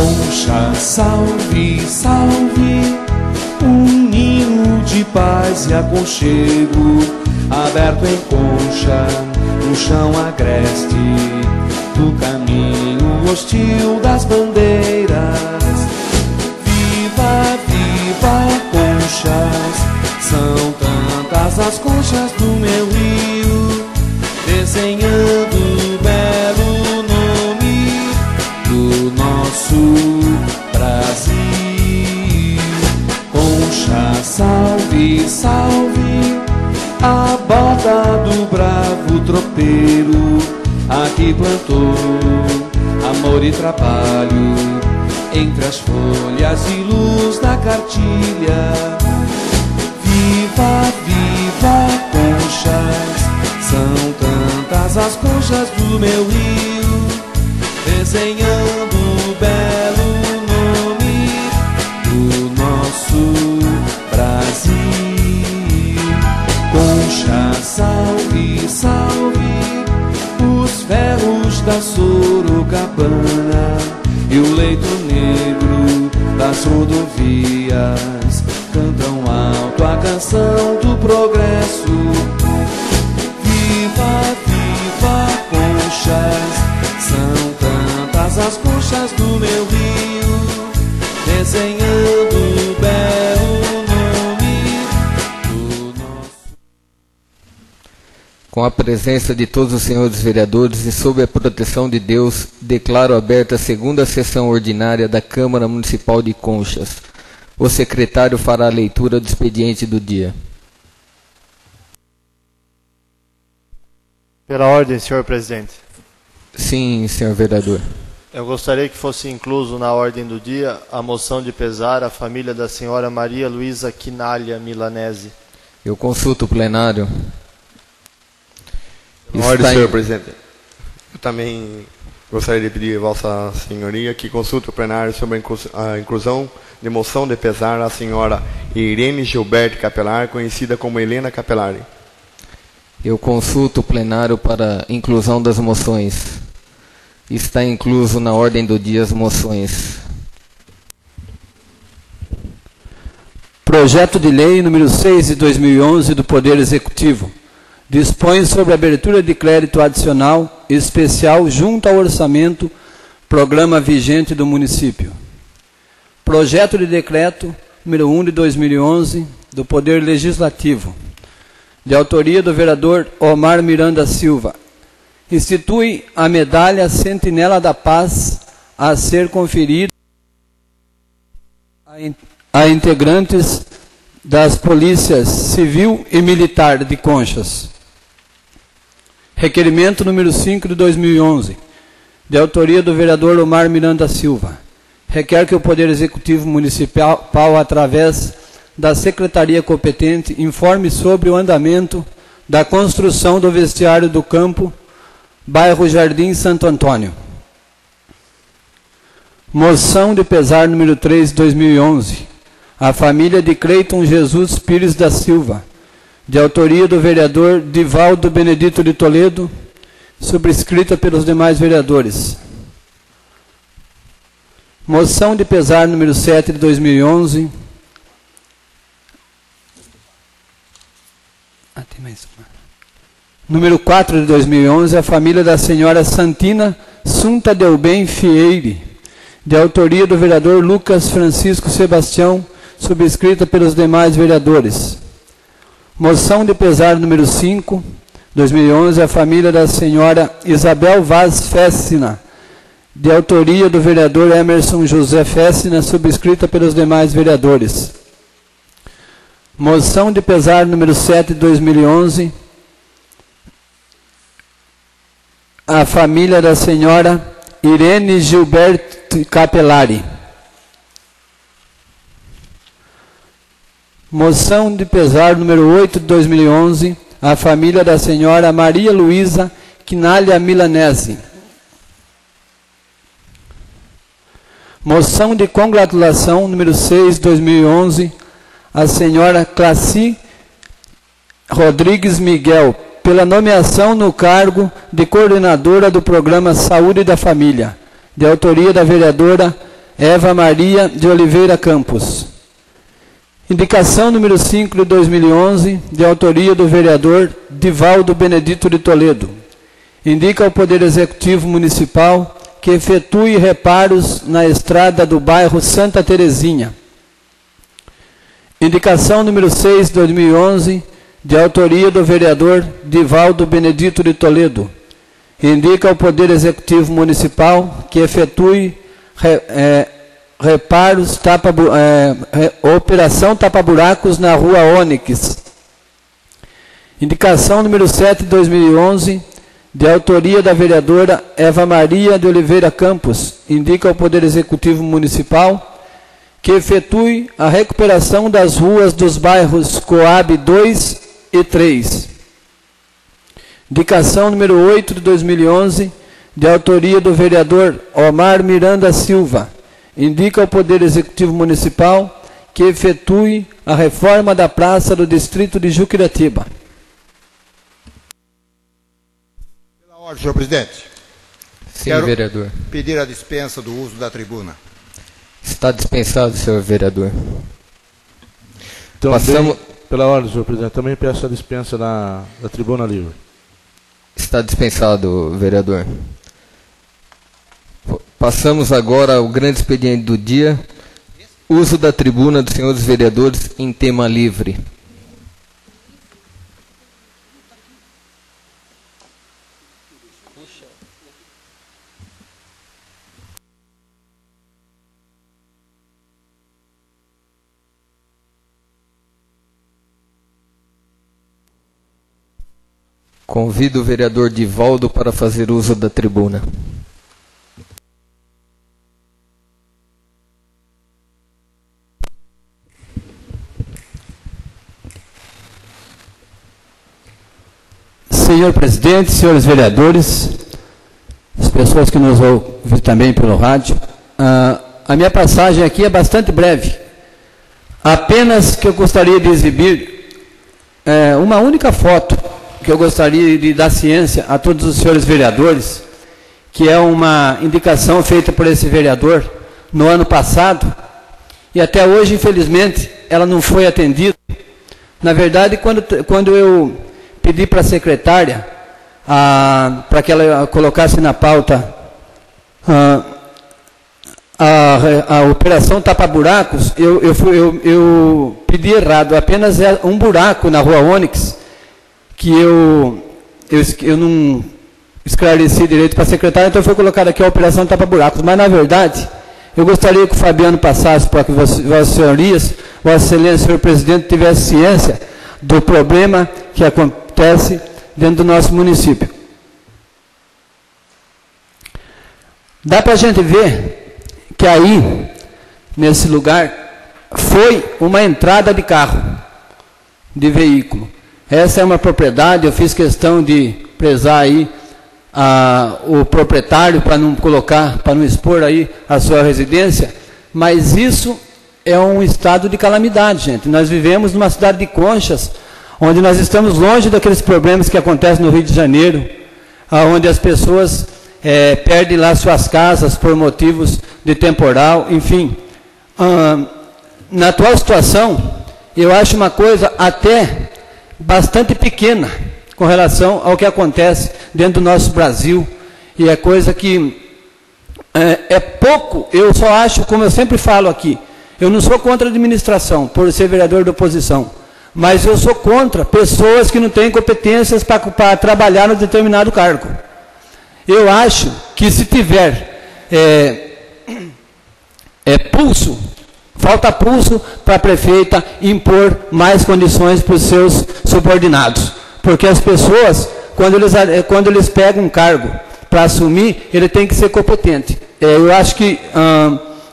Concha, salve, salve, um ninho de paz e aconchego, aberto em concha, no chão agreste, do caminho hostil das bandeiras. Viva, viva, conchas, são tantas as conchas do meu rio, desenhando belo nome do nosso Brasil. Concha, salve, salve, a borda do bravo tropeiro, aqui plantou amor e trabalho, entre as folhas e luz da cartilha. Viva, viva, conchas, são tantas as conchas do meu rio, desenhando o belo nome do nosso Brasil. Concha, salve, salve, os ferros da Sorocabana e o leito negro das rodovias cantam alto a canção do progresso. Viva, viva, conchas, são tantas as conchas do meu rio, desenhando o belo nome do nosso. Com a presença de todos os senhores vereadores e sob a proteção de Deus, declaro aberta a segunda sessão ordinária da Câmara Municipal de Conchas. O secretário fará a leitura do expediente do dia. Pela ordem, senhor presidente. Sim, senhor vereador. Eu gostaria que fosse incluso na ordem do dia a moção de pesar à família da senhora Maria Luísa Quinalha Milanese. Eu consulto o plenário. Pela ordem, senhor presidente. Eu também gostaria de pedir a Vossa Senhoria que consulte o plenário sobre a inclusão de moção de pesar à senhora Irene Gilberto Capelar, conhecida como Helena Capelari. Eu consulto o plenário para inclusão das moções. Está incluso na ordem do dia as moções. Projeto de Lei número 6 de 2011 do Poder Executivo dispõe sobre a abertura de crédito adicional especial junto ao orçamento, programa vigente do município. Projeto de Decreto número 1 de 2011 do Poder Legislativo, de autoria do vereador Omar Miranda Silva, institui a medalha Sentinela da Paz a ser conferida a integrantes das polícias civil e militar de Conchas. Requerimento número 5 de 2011, de autoria do vereador Omar Miranda Silva, requer que o Poder Executivo Municipal, através da Secretaria competente, informe sobre o andamento da construção do vestiário do campo, bairro Jardim Santo Antônio. Moção de pesar número 3 de 2011, a família de Cleiton Jesus Pires da Silva, de autoria do vereador Divaldo Benedito de Toledo, subscrita pelos demais vereadores. Moção de pesar número 7 de 2011. Tem mais uma. Número 4 de 2011, a família da senhora Santina Sunta Delbem Fieire, de autoria do vereador Lucas Francisco Sebastião, subscrita pelos demais vereadores. Moção de pesar número 5, 2011, a família da senhora Isabel Vaz Fessina, de autoria do vereador Emerson José Fessina, subscrita pelos demais vereadores. Moção de pesar número 7 de 2011, a família da senhora Irene Gilberto Capelari. Moção de pesar número 8 de 2011, a família da senhora Maria Luísa Quinalha Milanese. Moção de congratulação número 6 de 2011, a senhora Classi Rodrigues Miguel, pela nomeação no cargo de coordenadora do programa Saúde da Família, de autoria da vereadora Eva Maria de Oliveira Campos. Indicação número 5 de 2011, de autoria do vereador Divaldo Benedito de Toledo. Indica ao Poder Executivo Municipal que efetue reparos na estrada do bairro Santa Terezinha. Indicação número 6 de 2011, de autoria do vereador Divaldo Benedito de Toledo. Indica ao Poder Executivo Municipal que efetue reparos, operação tapa-buracos na rua Ônix. Indicação número 7 de 2011, de autoria da vereadora Eva Maria de Oliveira Campos. Indica ao Poder Executivo Municipal que efetue a recuperação das ruas dos bairros Coab 2 e 3. Indicação número 8 de 2011, de autoria do vereador Omar Miranda Silva. Indica ao Poder Executivo Municipal que efetue a reforma da praça do distrito de Juquiratiba. Pela ordem, senhor presidente. Sim, Quero vereador. pedir a dispensa do uso da tribuna. Está dispensado, senhor vereador. Então, Passamos... pela ordem, senhor presidente, também peço a dispensa da tribuna livre. Está dispensado, vereador. Passamos agora ao grande expediente do dia. Uso da tribuna dos senhores vereadores em tema livre. Convido o vereador Divaldo para fazer uso da tribuna. Senhor presidente, senhores vereadores, as pessoas que nos ouvem também pelo rádio, a minha passagem aqui é bastante breve. Apenas que eu gostaria de exibir uma única foto que eu gostaria de dar ciência a todos os senhores vereadores, que é uma indicação feita por esse vereador no ano passado, e até hoje, infelizmente, ela não foi atendida. Na verdade, quando eu pedi para a secretária, para que ela colocasse na pauta a operação tapa-buracos, eu pedi errado, apenas é um buraco na rua Ônix, que eu não esclareci direito para a secretária, então foi colocado aqui a operação tapa-buracos. Mas, na verdade, eu gostaria que o Fabiano passasse para que Vossas Senhorias, Vossa Excelência, senhor presidente, tivesse ciência do problema que acontece dentro do nosso município. Dá para a gente ver que aí, nesse lugar, foi uma entrada de carro, de veículo. Essa é uma propriedade, eu fiz questão de prezar aí o proprietário para não colocar, para não expor aí a sua residência, mas isso é um estado de calamidade, gente. Nós vivemos numa cidade de Conchas, onde nós estamos longe daqueles problemas que acontecem no Rio de Janeiro, onde as pessoas perdem lá suas casas por motivos de temporal, enfim. Na atual situação, eu acho uma coisa até bastante pequena com relação ao que acontece dentro do nosso Brasil, e é coisa que é pouco. Eu só acho, como eu sempre falo aqui, eu não sou contra a administração, por ser vereador da oposição, mas eu sou contra pessoas que não têm competências para trabalhar no determinado cargo. Eu acho que se tiver pulso, falta pulso para a prefeita impor mais condições para os seus subordinados. Porque as pessoas, quando eles pegam um cargo para assumir, ele tem que ser competente. Eu acho que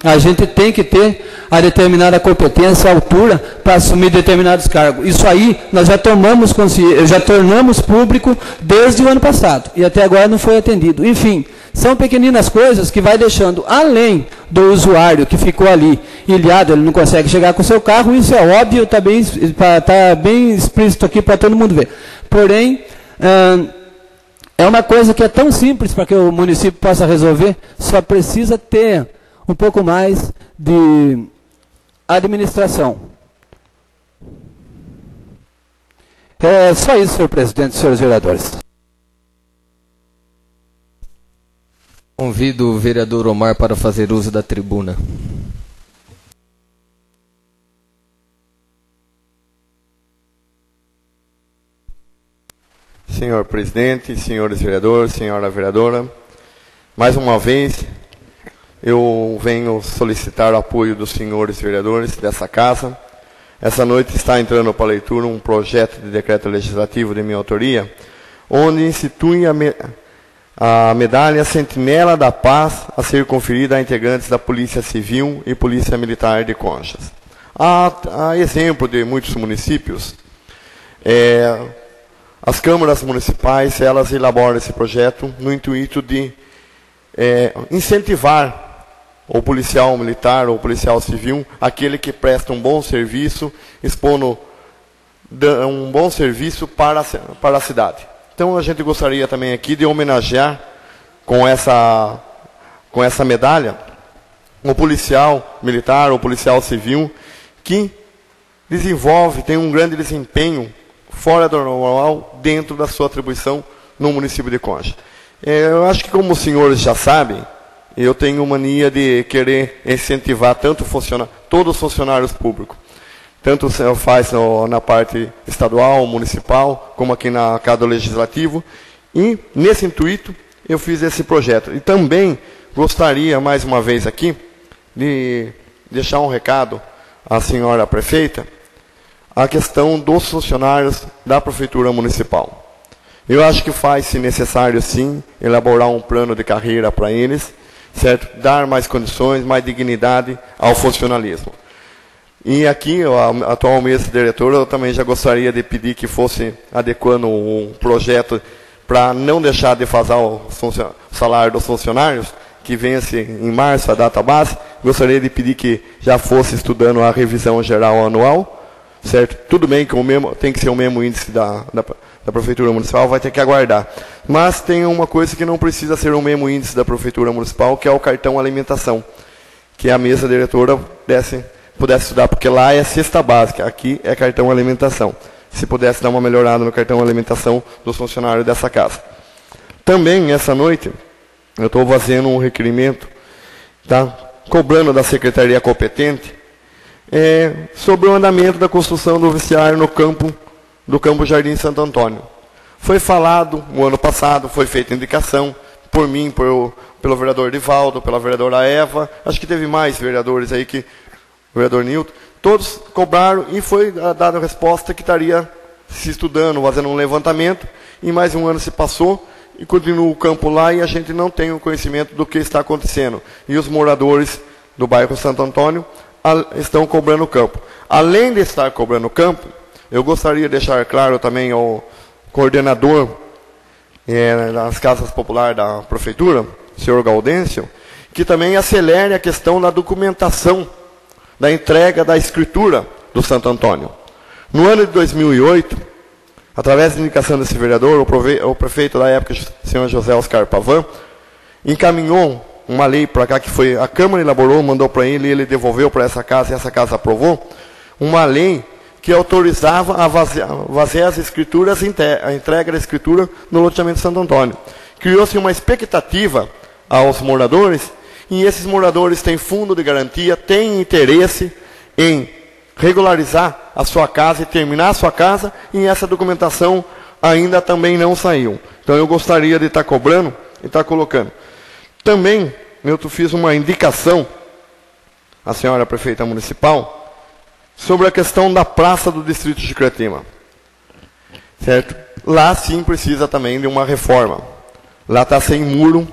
a gente tem que ter a determinada competência, a altura, para assumir determinados cargos. Isso aí nós já tomamos consciência, já tornamos público desde o ano passado, e até agora não foi atendido. Enfim, são pequeninas coisas que vai deixando, além do usuário que ficou ali ilhado, ele não consegue chegar com o seu carro, isso é óbvio, está bem explícito aqui para todo mundo ver. Porém, é uma coisa que é tão simples para que o município possa resolver, só precisa ter um pouco mais de administração. É só isso, senhor presidente, senhores vereadores. Convido o vereador Omar para fazer uso da tribuna. Senhor presidente, senhores vereadores, senhora vereadora, mais uma vez eu venho solicitar o apoio dos senhores vereadores dessa casa. Essa noite está entrando para leitura um projeto de decreto legislativo de minha autoria, onde institui a medalha Sentinela da Paz a ser conferida a integrantes da Polícia Civil e Polícia Militar de Conchas. A exemplo de muitos municípios, as câmaras municipais, elas elaboram esse projeto no intuito de incentivar o policial militar ou o policial civil, aquele que presta um bom serviço, expondo um bom serviço para a cidade. Então a gente gostaria também aqui de homenagear com essa medalha o policial militar ou policial civil que tem um grande desempenho fora do normal dentro da sua atribuição no município de Concha. Eu acho que, como os senhores já sabem, eu tenho mania de querer incentivar todos os funcionários públicos. Tanto faz na parte estadual, municipal, como aqui na Casa do Legislativo. E, nesse intuito, eu fiz esse projeto. E também gostaria, mais uma vez aqui, de deixar um recado à senhora prefeita, a questão dos funcionários da Prefeitura Municipal. Eu acho que faz-se necessário, sim, elaborar um plano de carreira para eles, certo? Dar mais condições, mais dignidade ao funcionalismo. E aqui, a atual mesa diretora, eu também já gostaria de pedir que fosse adequando um projeto para não deixar de fazer o salário dos funcionários, que vence em março a data base. Gostaria de pedir que já fosse estudando a revisão geral anual, certo? Tudo bem que tem que ser o mesmo índice da Prefeitura Municipal, vai ter que aguardar. Mas tem uma coisa que não precisa ser o mesmo índice da Prefeitura Municipal, que é o cartão alimentação, que a mesa diretora pudesse estudar, porque lá é cesta básica, aqui é cartão alimentação. Se pudesse dar uma melhorada no cartão alimentação dos funcionários dessa casa. Também, essa noite, eu estou fazendo um requerimento, tá? Cobrando da secretaria competente, sobre o andamento da construção do vestiário no campo Jardim Santo Antônio. Foi falado, o ano passado, foi feita indicação por mim, pelo vereador Divaldo, pela vereadora Eva, acho que teve mais vereadores aí, o vereador Nilton, todos cobraram e foi dada a resposta que estaria se estudando, fazendo um levantamento, e mais um ano se passou, e continua o campo lá, e a gente não tem o conhecimento do que está acontecendo. E os moradores do bairro Santo Antônio estão cobrando o campo. Além de estar cobrando o campo, eu gostaria de deixar claro também ao coordenador das casas populares da prefeitura, o senhor Gaudêncio, que também acelere a questão da documentação, da entrega da escritura do Santo Antônio. No ano de 2008, através da indicação desse vereador, o prefeito da época, o senhor José Oscar Pavan, encaminhou uma lei para cá, que foi a Câmara elaborou, mandou para ele, e ele devolveu para essa casa, e essa casa aprovou, uma lei que autorizava a vaziar as escrituras, a entrega da escritura no loteamento Santo Antônio. Criou-se uma expectativa aos moradores, e esses moradores têm fundo de garantia, têm interesse em regularizar a sua casa e terminar a sua casa, e essa documentação ainda também não saiu. Então eu gostaria de estar cobrando e estar colocando. Também eu fiz uma indicação à senhora prefeita municipal sobre a questão da praça do distrito de Creatima. Certo? Lá sim precisa também de uma reforma. Lá está sem muro,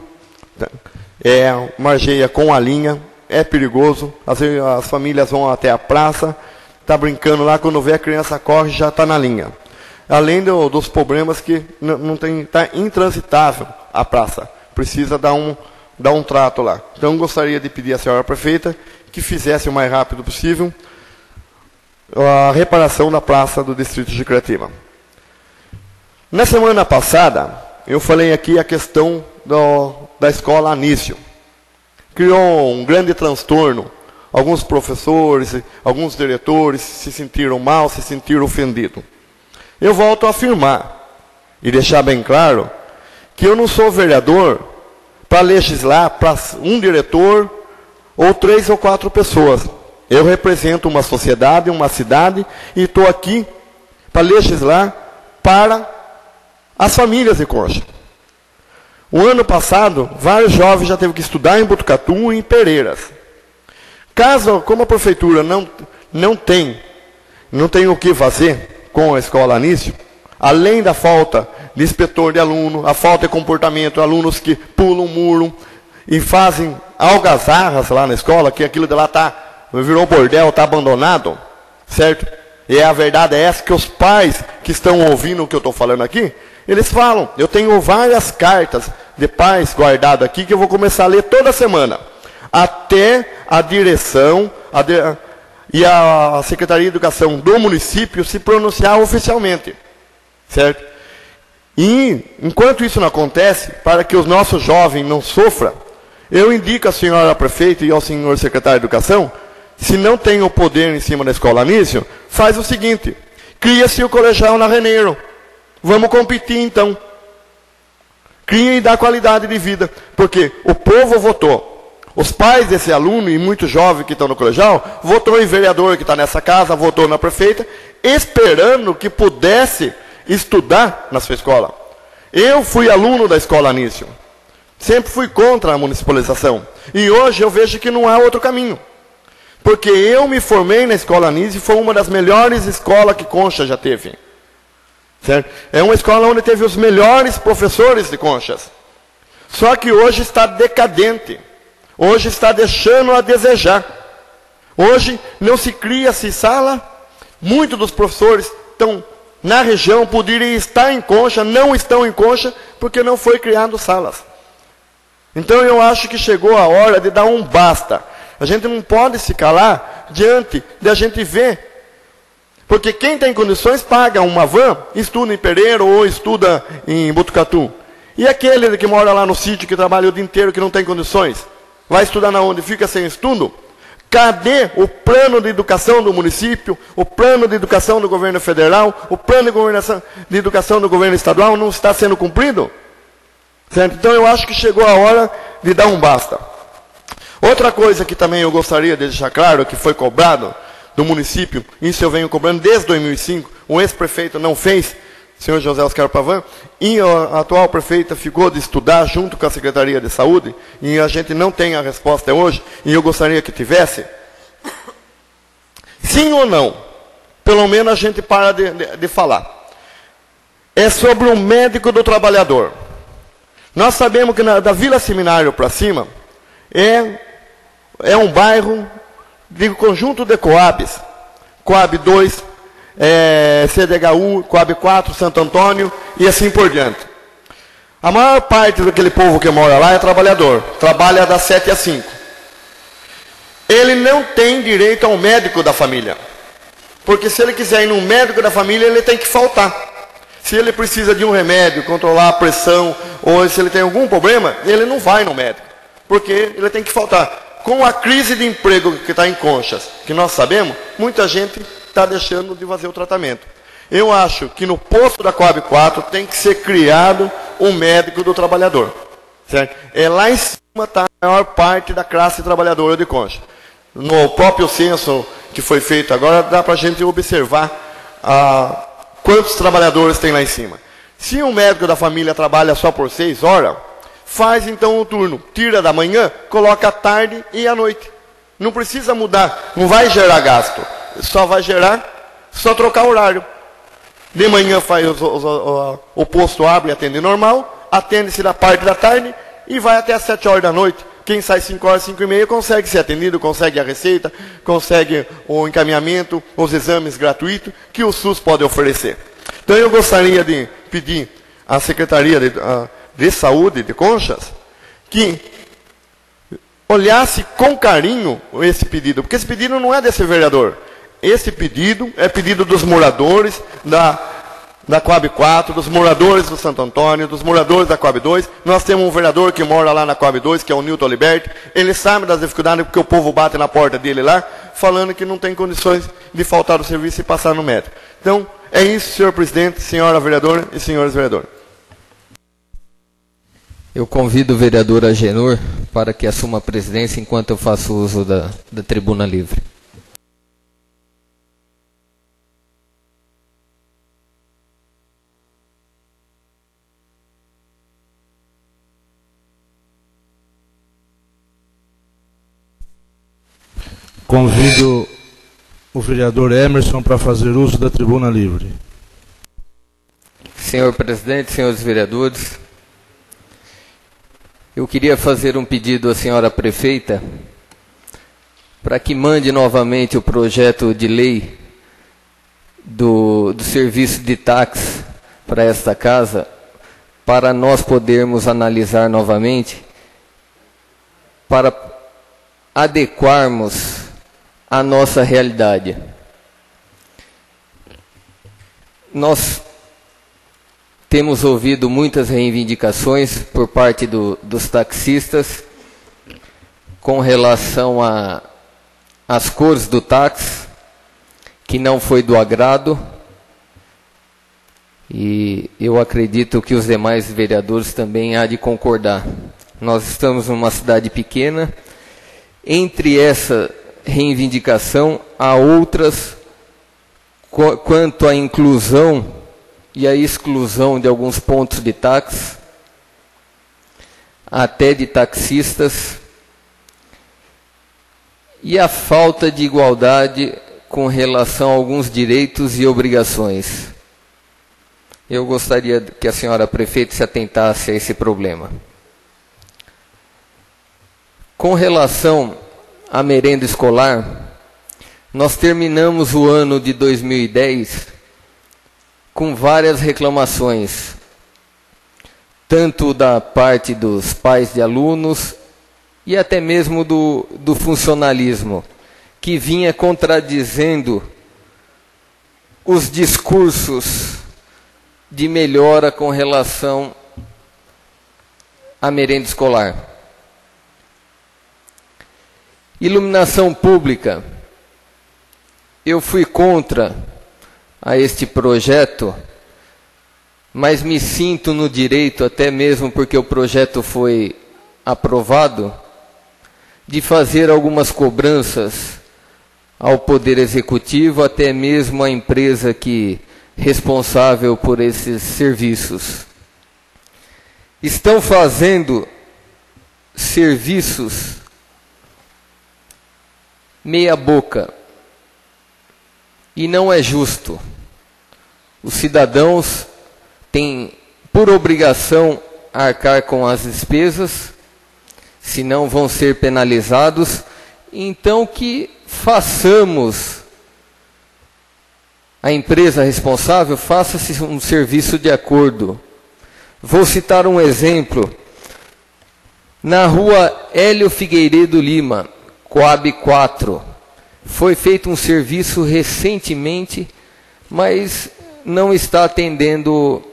margeia com a linha, é perigoso, as famílias vão até a praça, está brincando lá, quando vê a criança corre, já está na linha. Além dos problemas que está intransitável a praça, precisa dar um trato lá. Então gostaria de pedir à senhora prefeita que fizesse o mais rápido possível a reparação da praça do distrito de Creatima. Na semana passada, eu falei aqui a questão da escola Anício, criou um grande transtorno. Alguns professores, alguns diretores se sentiram mal, se sentiram ofendidos. Eu volto a afirmar e deixar bem claro que eu não sou vereador para legislar para um diretor ou 3 ou 4 pessoas. Eu represento uma sociedade, uma cidade e estou aqui para legislar para as famílias de Concha. O ano passado, vários jovens já teve que estudar em Botucatu e em Pereiras. Caso, como a prefeitura não tem o que fazer com a escola Anísio, além da falta de inspetor de aluno, a falta de comportamento, alunos que pulam o muro e fazem algazarras lá na escola, que aquilo de lá virou bordel, está abandonado, certo? E a verdade é essa, que os pais que estão ouvindo o que eu estou falando aqui, eles falam. Eu tenho várias cartas de pais guardadas aqui, que eu vou começar a ler toda semana. Até a direção e a Secretaria de Educação do município se pronunciar oficialmente. Certo? E, enquanto isso não acontece, para que os nossos jovens não sofram, eu indico à senhora prefeita e ao senhor secretário de Educação, se não tem o poder em cima da escola Anísio, faz o seguinte: cria-se o colegial na Reneiro. Vamos competir então. Cria e dá qualidade de vida. Porque o povo votou. Os pais desse aluno e muitos jovens que estão no colegial, votou em vereador que está nessa casa, votou na prefeita, esperando que pudesse estudar na sua escola. Eu fui aluno da escola Anísio. Sempre fui contra a municipalização. E hoje eu vejo que não há outro caminho. Porque eu me formei na escola Anísio e foi uma das melhores escolas que Concha já teve. Certo? É uma escola onde teve os melhores professores de Conchas. Só que hoje está decadente. Hoje está deixando a desejar. Hoje não se cria-se sala. Muitos dos professores estão na região, poderiam estar em Concha, não estão em Concha, porque não foi criado salas. Então eu acho que chegou a hora de dar um basta. A gente não pode se calar diante de a gente ver. Porque quem tem condições paga uma van, estuda em Pereira ou estuda em Botucatu. E aquele que mora lá no sítio, que trabalha o dia inteiro, que não tem condições, vai estudar na onde? Fica sem estudo? Cadê o plano de educação do município, o plano de educação do governo federal, o plano de educação do governo estadual não está sendo cumprido? Certo? Então eu acho que chegou a hora de dar um basta. Outra coisa que também eu gostaria de deixar claro, que foi cobrado do município, isso eu venho cobrando desde 2005, o ex-prefeito não fez, o senhor José Oscar Pavan, e a atual prefeita ficou de estudar junto com a Secretaria de Saúde, e a gente não tem a resposta hoje, e eu gostaria que tivesse. Sim ou não? Pelo menos a gente para de falar. É sobre o médico do trabalhador. Nós sabemos que da Vila Seminário para cima, é um bairro de conjunto de Coabs. Coab 2, CDHU, Coab 4, Santo Antônio e assim por diante. A maior parte daquele povo que mora lá é trabalhador. Trabalha das 7 às 5. Ele não tem direito ao médico da família. Porque se ele quiser ir no médico da família, ele tem que faltar. Se ele precisa de um remédio, controlar a pressão, ou se ele tem algum problema, ele não vai no médico. Porque ele tem que faltar. Com a crise de emprego que está em Conchas, que nós sabemos, muita gente está deixando de fazer o tratamento. Eu acho que no posto da Coab 4 tem que ser criado um médico do trabalhador. Certo? Lá em cima está a maior parte da classe trabalhadora de Concha. No próprio censo que foi feito agora, dá para a gente observar quantos trabalhadores tem lá em cima. Se um médico da família trabalha só por 6 horas, faz então o turno, tira da manhã, coloca à tarde e à noite. Não precisa mudar, não vai gerar gasto. Só vai gerar, só trocar horário. De manhã faz o posto abre e atende normal, atende-se na parte da tarde e vai até às 7 horas da noite. Quem sai 5 horas, 5 e meia, consegue ser atendido, consegue a receita, consegue o encaminhamento, os exames gratuitos que o SUS pode oferecer. Então eu gostaria de pedir à Secretaria de Saúde de Conchas que olhasse com carinho esse pedido, porque esse pedido não é desse vereador. Esse pedido é pedido dos moradores da Coab 4, dos moradores do Santo Antônio, dos moradores da Coab 2. Nós temos um vereador que mora lá na Coab 2, que é o Nilton Liberti. Ele sabe das dificuldades porque o povo bate na porta dele lá, falando que não tem condições de faltar o serviço e passar no médico. Então, é isso, senhor presidente, senhora vereadora e senhores vereadores. Eu convido o vereador Agenor para que assuma a presidência enquanto eu faço uso da tribuna livre. Convido o vereador Emerson para fazer uso da tribuna livre. Senhor presidente, senhores vereadores, eu queria fazer um pedido à senhora prefeita para que mande novamente o projeto de lei do serviço de táxi para esta casa, para nós podermos analisar novamente, para adequarmos a nossa realidade. Nós temos ouvido muitas reivindicações por parte dos taxistas com relação às cores do táxi, que não foi do agrado, e eu acredito que os demais vereadores também há de concordar. Nós estamos numa cidade pequena, entre essa reivindicação, há outras quanto à inclusão e à exclusão de alguns pontos de táxi, até de taxistas, e a falta de igualdade com relação a alguns direitos e obrigações. Eu gostaria que a senhora prefeita se atentasse a esse problema. Com relação a merenda escolar, nós terminamos o ano de 2010 com várias reclamações, tanto da parte dos pais de alunos e até mesmo do funcionalismo, que vinha contradizendo os discursos de melhora com relação à merenda escolar. Iluminação pública. Eu fui contra a este projeto, mas me sinto no direito, até mesmo porque o projeto foi aprovado, de fazer algumas cobranças ao Poder Executivo, até mesmo à empresa responsável por esses serviços. Estão fazendo serviços meia boca, e não é justo. Os cidadãos têm por obrigação arcar com as despesas, senão vão ser penalizados. Então que façamos, a empresa responsável faça-se um serviço de acordo. Vou citar um exemplo. Na rua Hélio Figueiredo Lima, Coab 4, foi feito um serviço recentemente, mas não está atendendo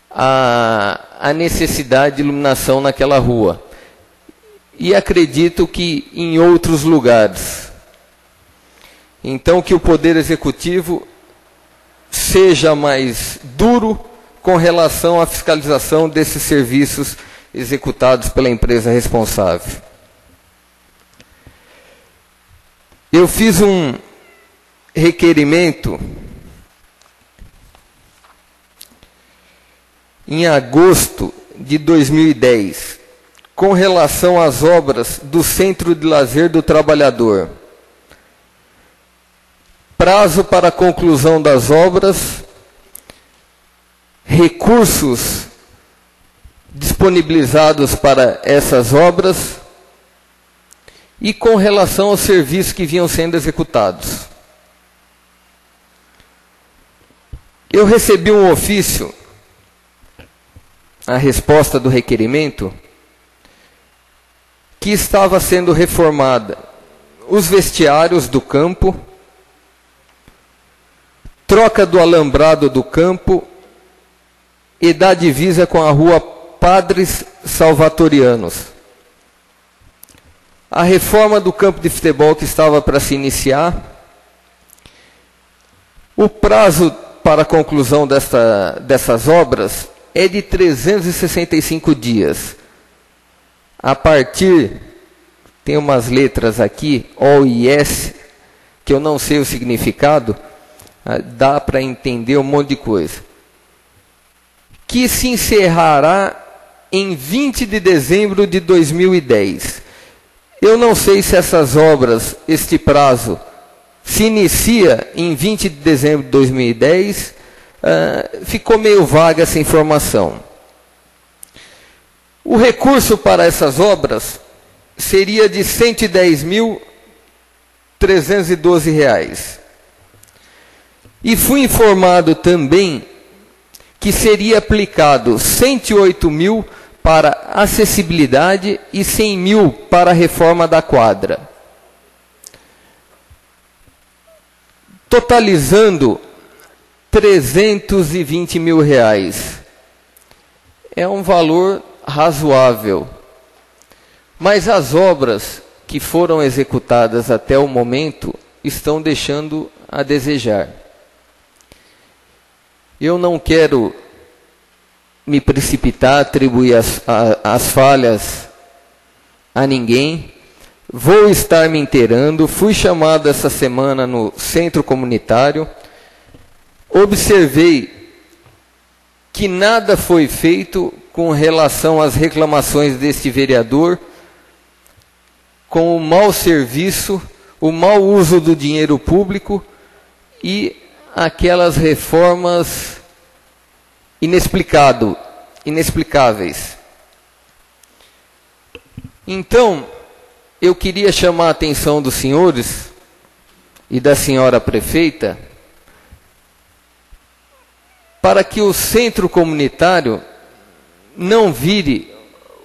a necessidade de iluminação naquela rua. E acredito que em outros lugares. Então que o Poder Executivo seja mais duro com relação à fiscalização desses serviços executados pela empresa responsável. Eu fiz um requerimento em agosto de 2010, com relação às obras do Centro de Lazer do Trabalhador. Prazo para a conclusão das obras, recursos disponibilizados para essas obras, e com relação aos serviços que vinham sendo executados. Eu recebi um ofício, a resposta do requerimento, que estava sendo reformada os vestiários do campo, troca do alambrado do campo e da divisa com a rua Padres Salvatorianos. A reforma do campo de futebol que estava para se iniciar. O prazo para a conclusão dessas obras é de 365 dias. A partir, tem umas letras aqui, O e S, que eu não sei o significado, dá para entender um monte de coisa. Que se encerrará em 20 de dezembro de 2010. Eu não sei se essas obras, este prazo, se inicia em 20 de dezembro de 2010, ficou meio vaga essa informação. O recurso para essas obras seria de R$ 110.312. E fui informado também que seria aplicado 108 mil para acessibilidade e 100 mil para a reforma da quadra. Totalizando R$ 320 mil. É um valor razoável. Mas as obras que foram executadas até o momento estão deixando a desejar. Eu não quero me precipitar, atribuir as falhas a ninguém. Vou estar me inteirando. Fui chamado essa semana no centro comunitário. Observei que nada foi feito com relação às reclamações deste vereador, com o mau serviço, o mau uso do dinheiro público e aquelas reformas inexplicáveis. Então, eu queria chamar a atenção dos senhores e da senhora prefeita para que o centro comunitário não vire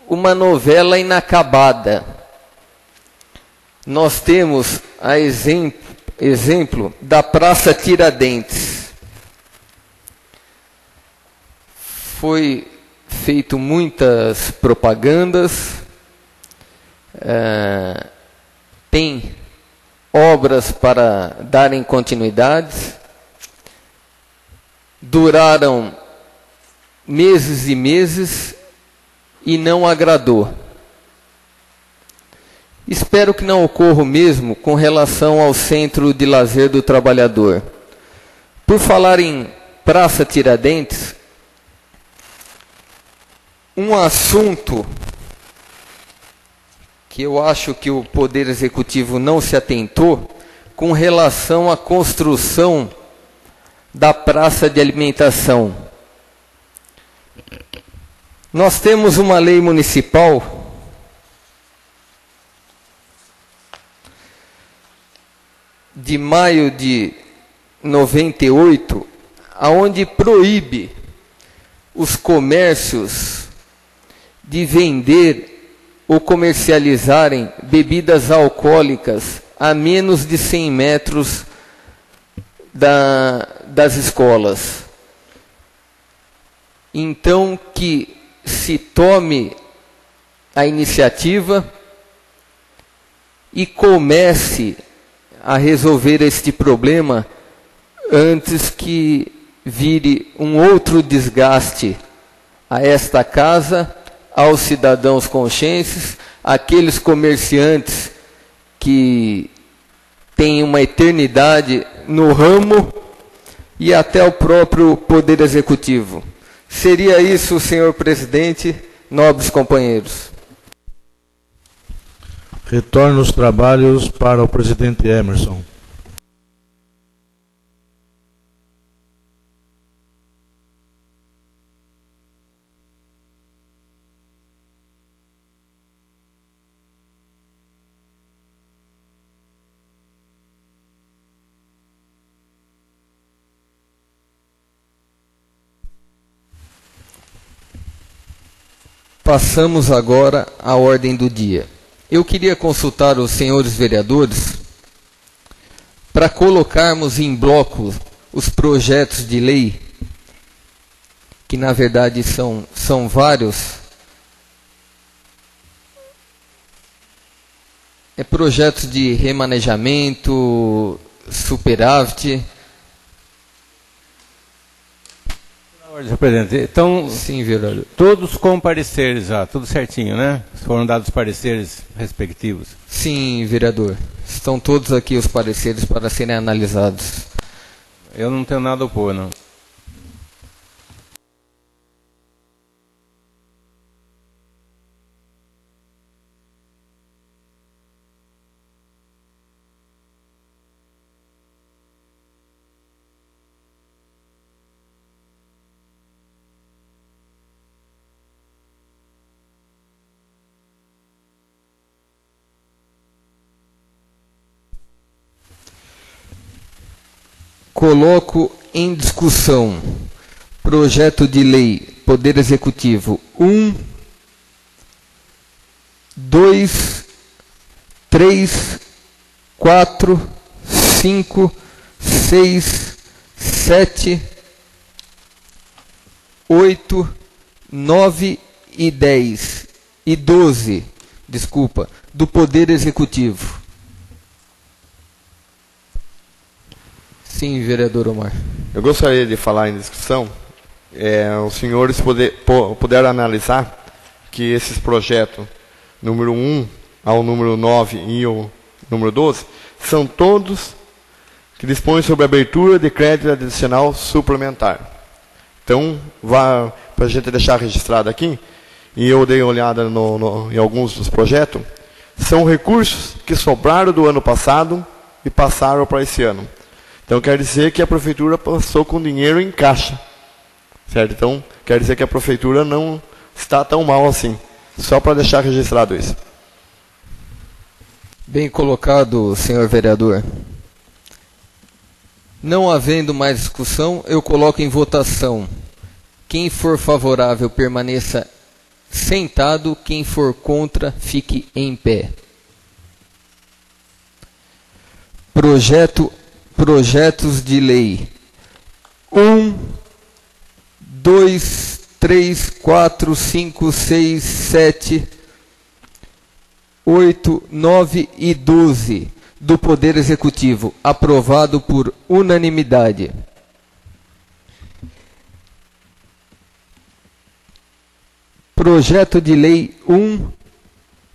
uma novela inacabada. Nós temos a exemplo da Praça Tiradentes. Foi feito muitas propagandas, tem obras para darem continuidade, duraram meses e meses e não agradou. Espero que não ocorra o mesmo com relação ao Centro de Lazer do Trabalhador. Por falar em Praça Tiradentes, um assunto que eu acho que o Poder Executivo não se atentou com relação à construção da praça de alimentação. Nós temos uma lei municipal de maio de 98, aonde proíbe os comércios de vender ou comercializarem bebidas alcoólicas a menos de 100 metros das escolas. Então, que se tome a iniciativa e comece a resolver este problema antes que vire um outro desgaste a esta casa, aos cidadãos conscientes, aqueles comerciantes que têm uma eternidade no ramo e até o próprio Poder Executivo. Seria isso, senhor presidente, nobres companheiros. Retorno os trabalhos para o presidente Emerson. Passamos agora à ordem do dia. Eu queria consultar os senhores vereadores para colocarmos em bloco os projetos de lei, que na verdade são vários, projetos de remanejamento, superávit. Senhor presidente, então, sim, vereador. Todos com pareceres já, tudo certinho, né? Foram dados pareceres respectivos. Sim, vereador. Estão todos aqui os pareceres para serem analisados. Eu não tenho nada a opor, não. Coloco em discussão projeto de lei Poder Executivo 1, 2, 3, 4, 5, 6, 7, 8, 9 e 10 e 12, desculpa, do Poder Executivo. Sim, vereador Omar. Eu gostaria de falar em discussão, os senhores puderam analisar que esses projetos, número 1 ao número 9 e o número 12, são todos que dispõem sobre abertura de crédito adicional suplementar. Então, para a gente deixar registrado aqui, e eu dei uma olhada em alguns dos projetos, são recursos que sobraram do ano passado e passaram para esse ano. Então, quer dizer que a prefeitura passou com dinheiro em caixa. Certo? Então, quer dizer que a prefeitura não está tão mal assim. Só para deixar registrado isso. Bem colocado, senhor vereador. Não havendo mais discussão, eu coloco em votação. Quem for favorável, permaneça sentado. Quem for contra, fique em pé. Projetos de lei 1, 2, 3, 4, 5, 6, 7, 8, 9 e 12 do Poder Executivo, aprovado por unanimidade. Projeto de lei 1,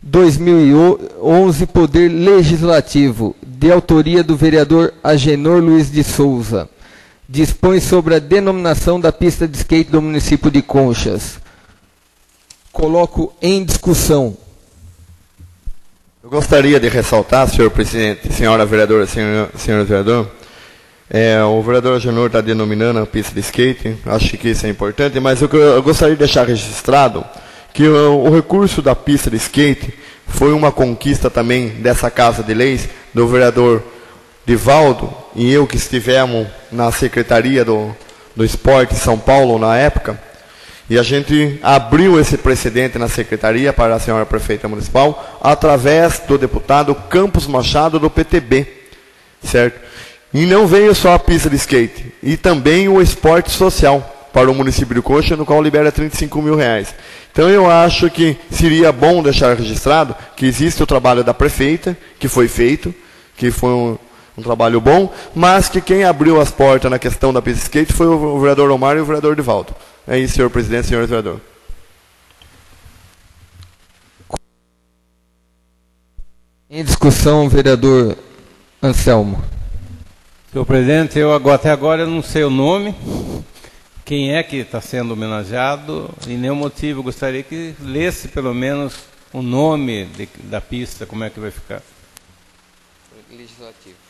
2011, Poder Legislativo, de autoria do vereador Agenor Luiz de Souza, dispõe sobre a denominação da pista de skate do município de Conchas. Coloco em discussão. Eu gostaria de ressaltar, senhor presidente, senhora vereadora, senhor vereador, o vereador Agenor está denominando a pista de skate, acho que isso é importante, mas eu gostaria de deixar registrado que o recurso da pista de skate foi uma conquista também dessa Casa de Leis, do vereador Divaldo e eu, que estivemos na Secretaria do Esporte em São Paulo na época, e a gente abriu esse precedente na Secretaria para a senhora Prefeita Municipal, através do deputado Campos Machado, do PTB, certo? E não veio só a pista de skate, e também o esporte social para o município de Concha, no qual libera R$35 mil. Então eu acho que seria bom deixar registrado que existe o trabalho da prefeita, que foi feito, que foi um trabalho bom, mas que quem abriu as portas na questão da pista de skate foi o vereador Omar e o vereador Divaldo. É isso, senhor presidente, senhor vereador. Em discussão, vereador Anselmo. Senhor presidente, até agora eu não sei o nome, quem é que está sendo homenageado, e nenhum motivo. Eu gostaria que lesse pelo menos o nome da pista, como é que vai ficar. Legislativo.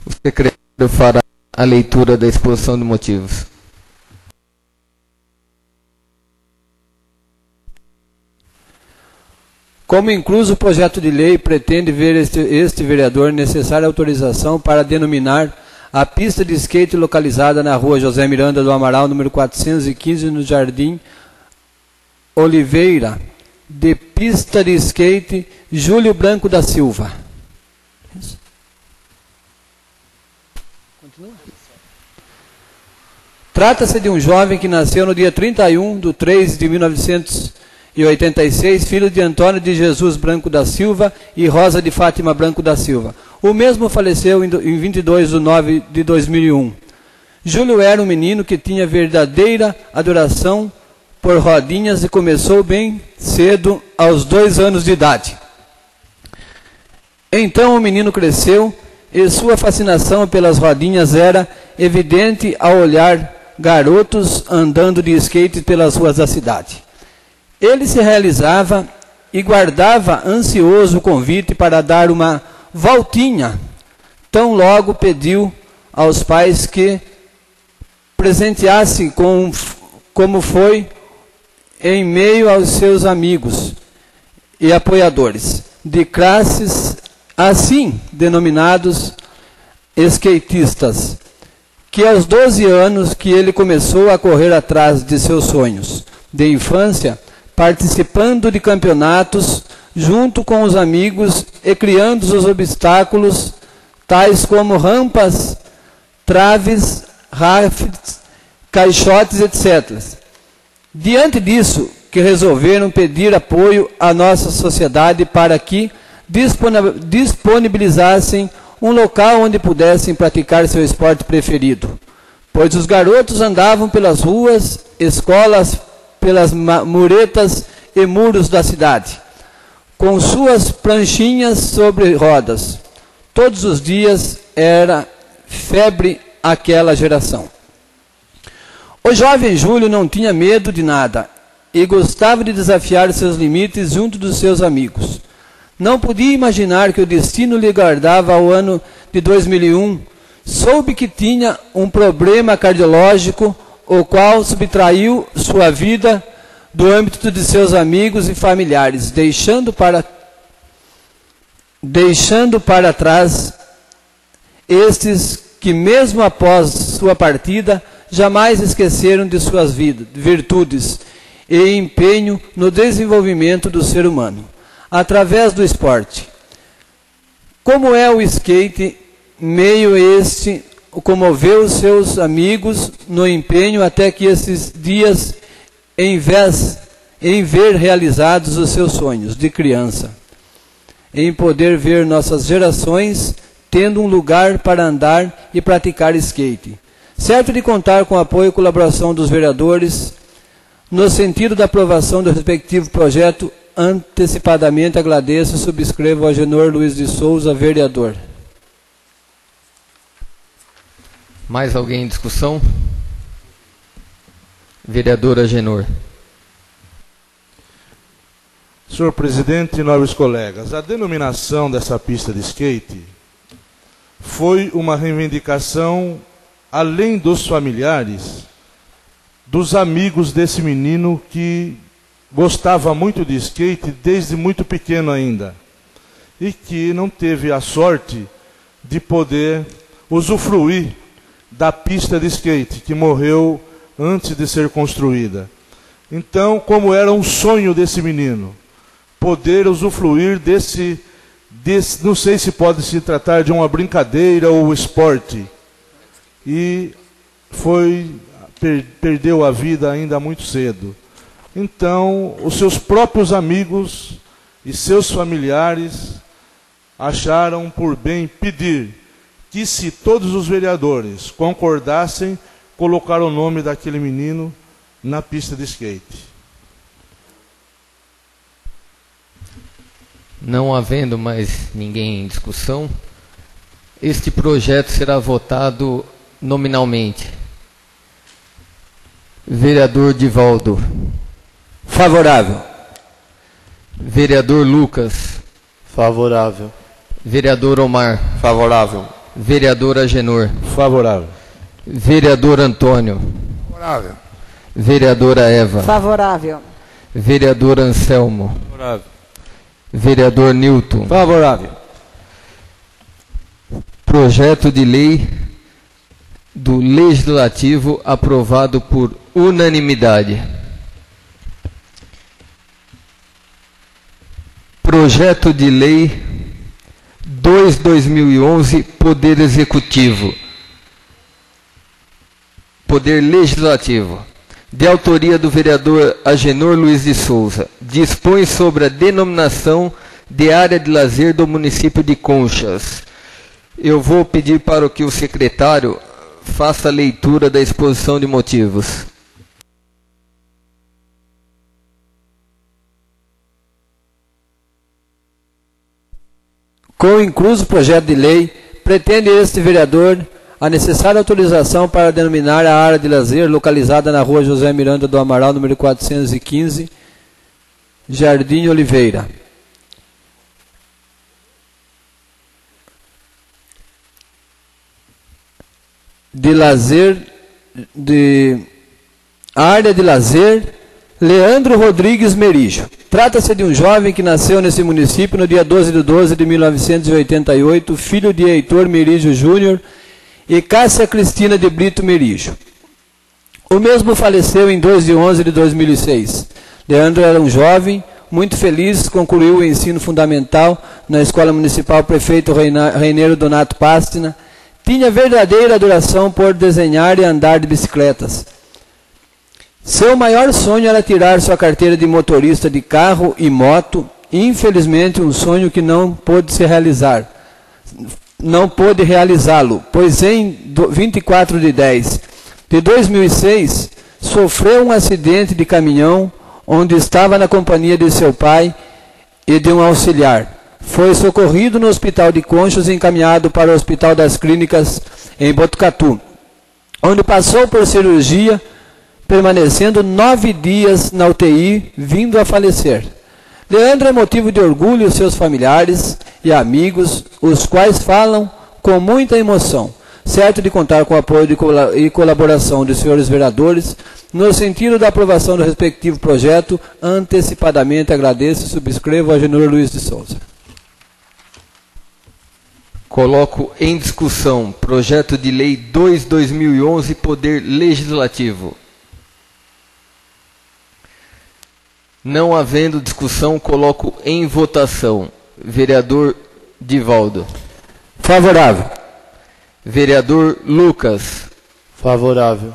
O secretário fará a leitura da exposição de motivos. Como incluso o projeto de lei pretende ver este vereador necessária autorização para denominar a pista de skate localizada na rua José Miranda do Amaral, número 415, no Jardim Oliveira, de pista de skate Júlio Branco da Silva. Trata-se de um jovem que nasceu no dia 31/3/1986, filho de Antônio de Jesus Branco da Silva e Rosa de Fátima Branco da Silva. O mesmo faleceu em 22/9/2001. Júlio era um menino que tinha verdadeira adoração por rodinhas e começou bem cedo, aos 2 anos de idade. Então o menino cresceu e sua fascinação pelas rodinhas era evidente ao olhar garotos andando de skate pelas ruas da cidade. Ele se realizava e guardava ansioso o convite para dar uma voltinha. Tão logo pediu aos pais que presenteasse como foi em meio aos seus amigos e apoiadores de classes assim denominados skatistas, que aos 12 anos que ele começou a correr atrás de seus sonhos de infância, participando de campeonatos junto com os amigos e criando os obstáculos, tais como rampas, traves, rafts, caixotes, etc. Diante disso, que resolveram pedir apoio à nossa sociedade para que disponibilizassem um local onde pudessem praticar seu esporte preferido, pois os garotos andavam pelas ruas, escolas, pelas muretas e muros da cidade, com suas pranchinhas sobre rodas. Todos os dias era febre aquela geração. O jovem Júlio não tinha medo de nada e gostava de desafiar seus limites junto dos seus amigos. Não podia imaginar que o destino lhe guardava ao ano de 2001. Soube que tinha um problema cardiológico, o qual subtraiu sua vida do âmbito de seus amigos e familiares, deixando para trás estes que, mesmo após sua partida, jamais esqueceram de suas virtudes e empenho no desenvolvimento do ser humano, através do esporte. Como é o skate, meio este comoveu seus amigos no empenho até que esses dias, em ver realizados os seus sonhos de criança, em poder ver nossas gerações tendo um lugar para andar e praticar skate. Certo de contar com o apoio e colaboração dos vereadores, no sentido da aprovação do respectivo projeto, antecipadamente agradeço e subscrevo a Agenor Luiz de Souza, vereador. Mais alguém em discussão? Vereador Agenor. Senhor presidente e nobres colegas, a denominação dessa pista de skate foi uma reivindicação, além dos familiares, dos amigos desse menino que gostava muito de skate desde muito pequeno ainda e que não teve a sorte de poder usufruir da pista de skate, que morreu antes de ser construída. Então, como era um sonho desse menino, poder usufruir desse não sei se pode se tratar de uma brincadeira ou esporte, e perdeu a vida ainda muito cedo. Então, os seus próprios amigos e seus familiares acharam por bem pedir que, se todos os vereadores concordassem, colocar o nome daquele menino na pista de skate. Não havendo mais ninguém em discussão, este projeto será votado nominalmente. Vereador Divaldo. Favorável. Vereador Lucas. Favorável. Vereador Omar. Favorável. Vereador Agenor. Favorável. Vereador Antônio. Favorável. Vereadora Eva. Favorável. Vereador Anselmo. Favorável. Vereador Newton. Favorável. Projeto de lei do Legislativo aprovado por unanimidade. Projeto de lei 2/2011, Poder Executivo. Poder Legislativo. De autoria do vereador Agenor Luiz de Souza. Dispõe sobre a denominação de área de lazer do município de Conchas. Eu vou pedir para que o secretário faça a leitura da exposição de motivos. Com o incluso projeto de lei, pretende este vereador a necessária autorização para denominar a área de lazer localizada na rua José Miranda do Amaral, número 415, Jardim Oliveira. Área de lazer Leandro Rodrigues Merijo. Trata-se de um jovem que nasceu nesse município no dia 12/12/1988, filho de Heitor Merijo Júnior e Cássia Cristina de Brito Merijo. O mesmo faleceu em 2/11/2006. Leandro era um jovem muito feliz, concluiu o ensino fundamental na Escola Municipal Prefeito Reineiro Donato Pastina. Tinha verdadeira adoração por desenhar e andar de bicicletas. Seu maior sonho era tirar sua carteira de motorista de carro e moto. Infelizmente, um sonho que não pôde se realizar. Não pôde realizá-lo, pois em 24/10/2006 sofreu um acidente de caminhão onde estava na companhia de seu pai e de um auxiliar. Foi socorrido no Hospital de Conchas e encaminhado para o Hospital das Clínicas em Botucatu, onde passou por cirurgia, permanecendo 9 dias na UTI, vindo a falecer. Leandro é motivo de orgulho seus familiares e amigos, os quais falam com muita emoção, certo de contar com o apoio e colaboração dos senhores vereadores, no sentido da aprovação do respectivo projeto. Antecipadamente agradeço e subscrevo a Agenor Luiz de Souza. Coloco em discussão projeto de lei 2/2011, Poder Legislativo. Não havendo discussão, coloco em votação. Vereador Divaldo. Favorável. Vereador Lucas. Favorável.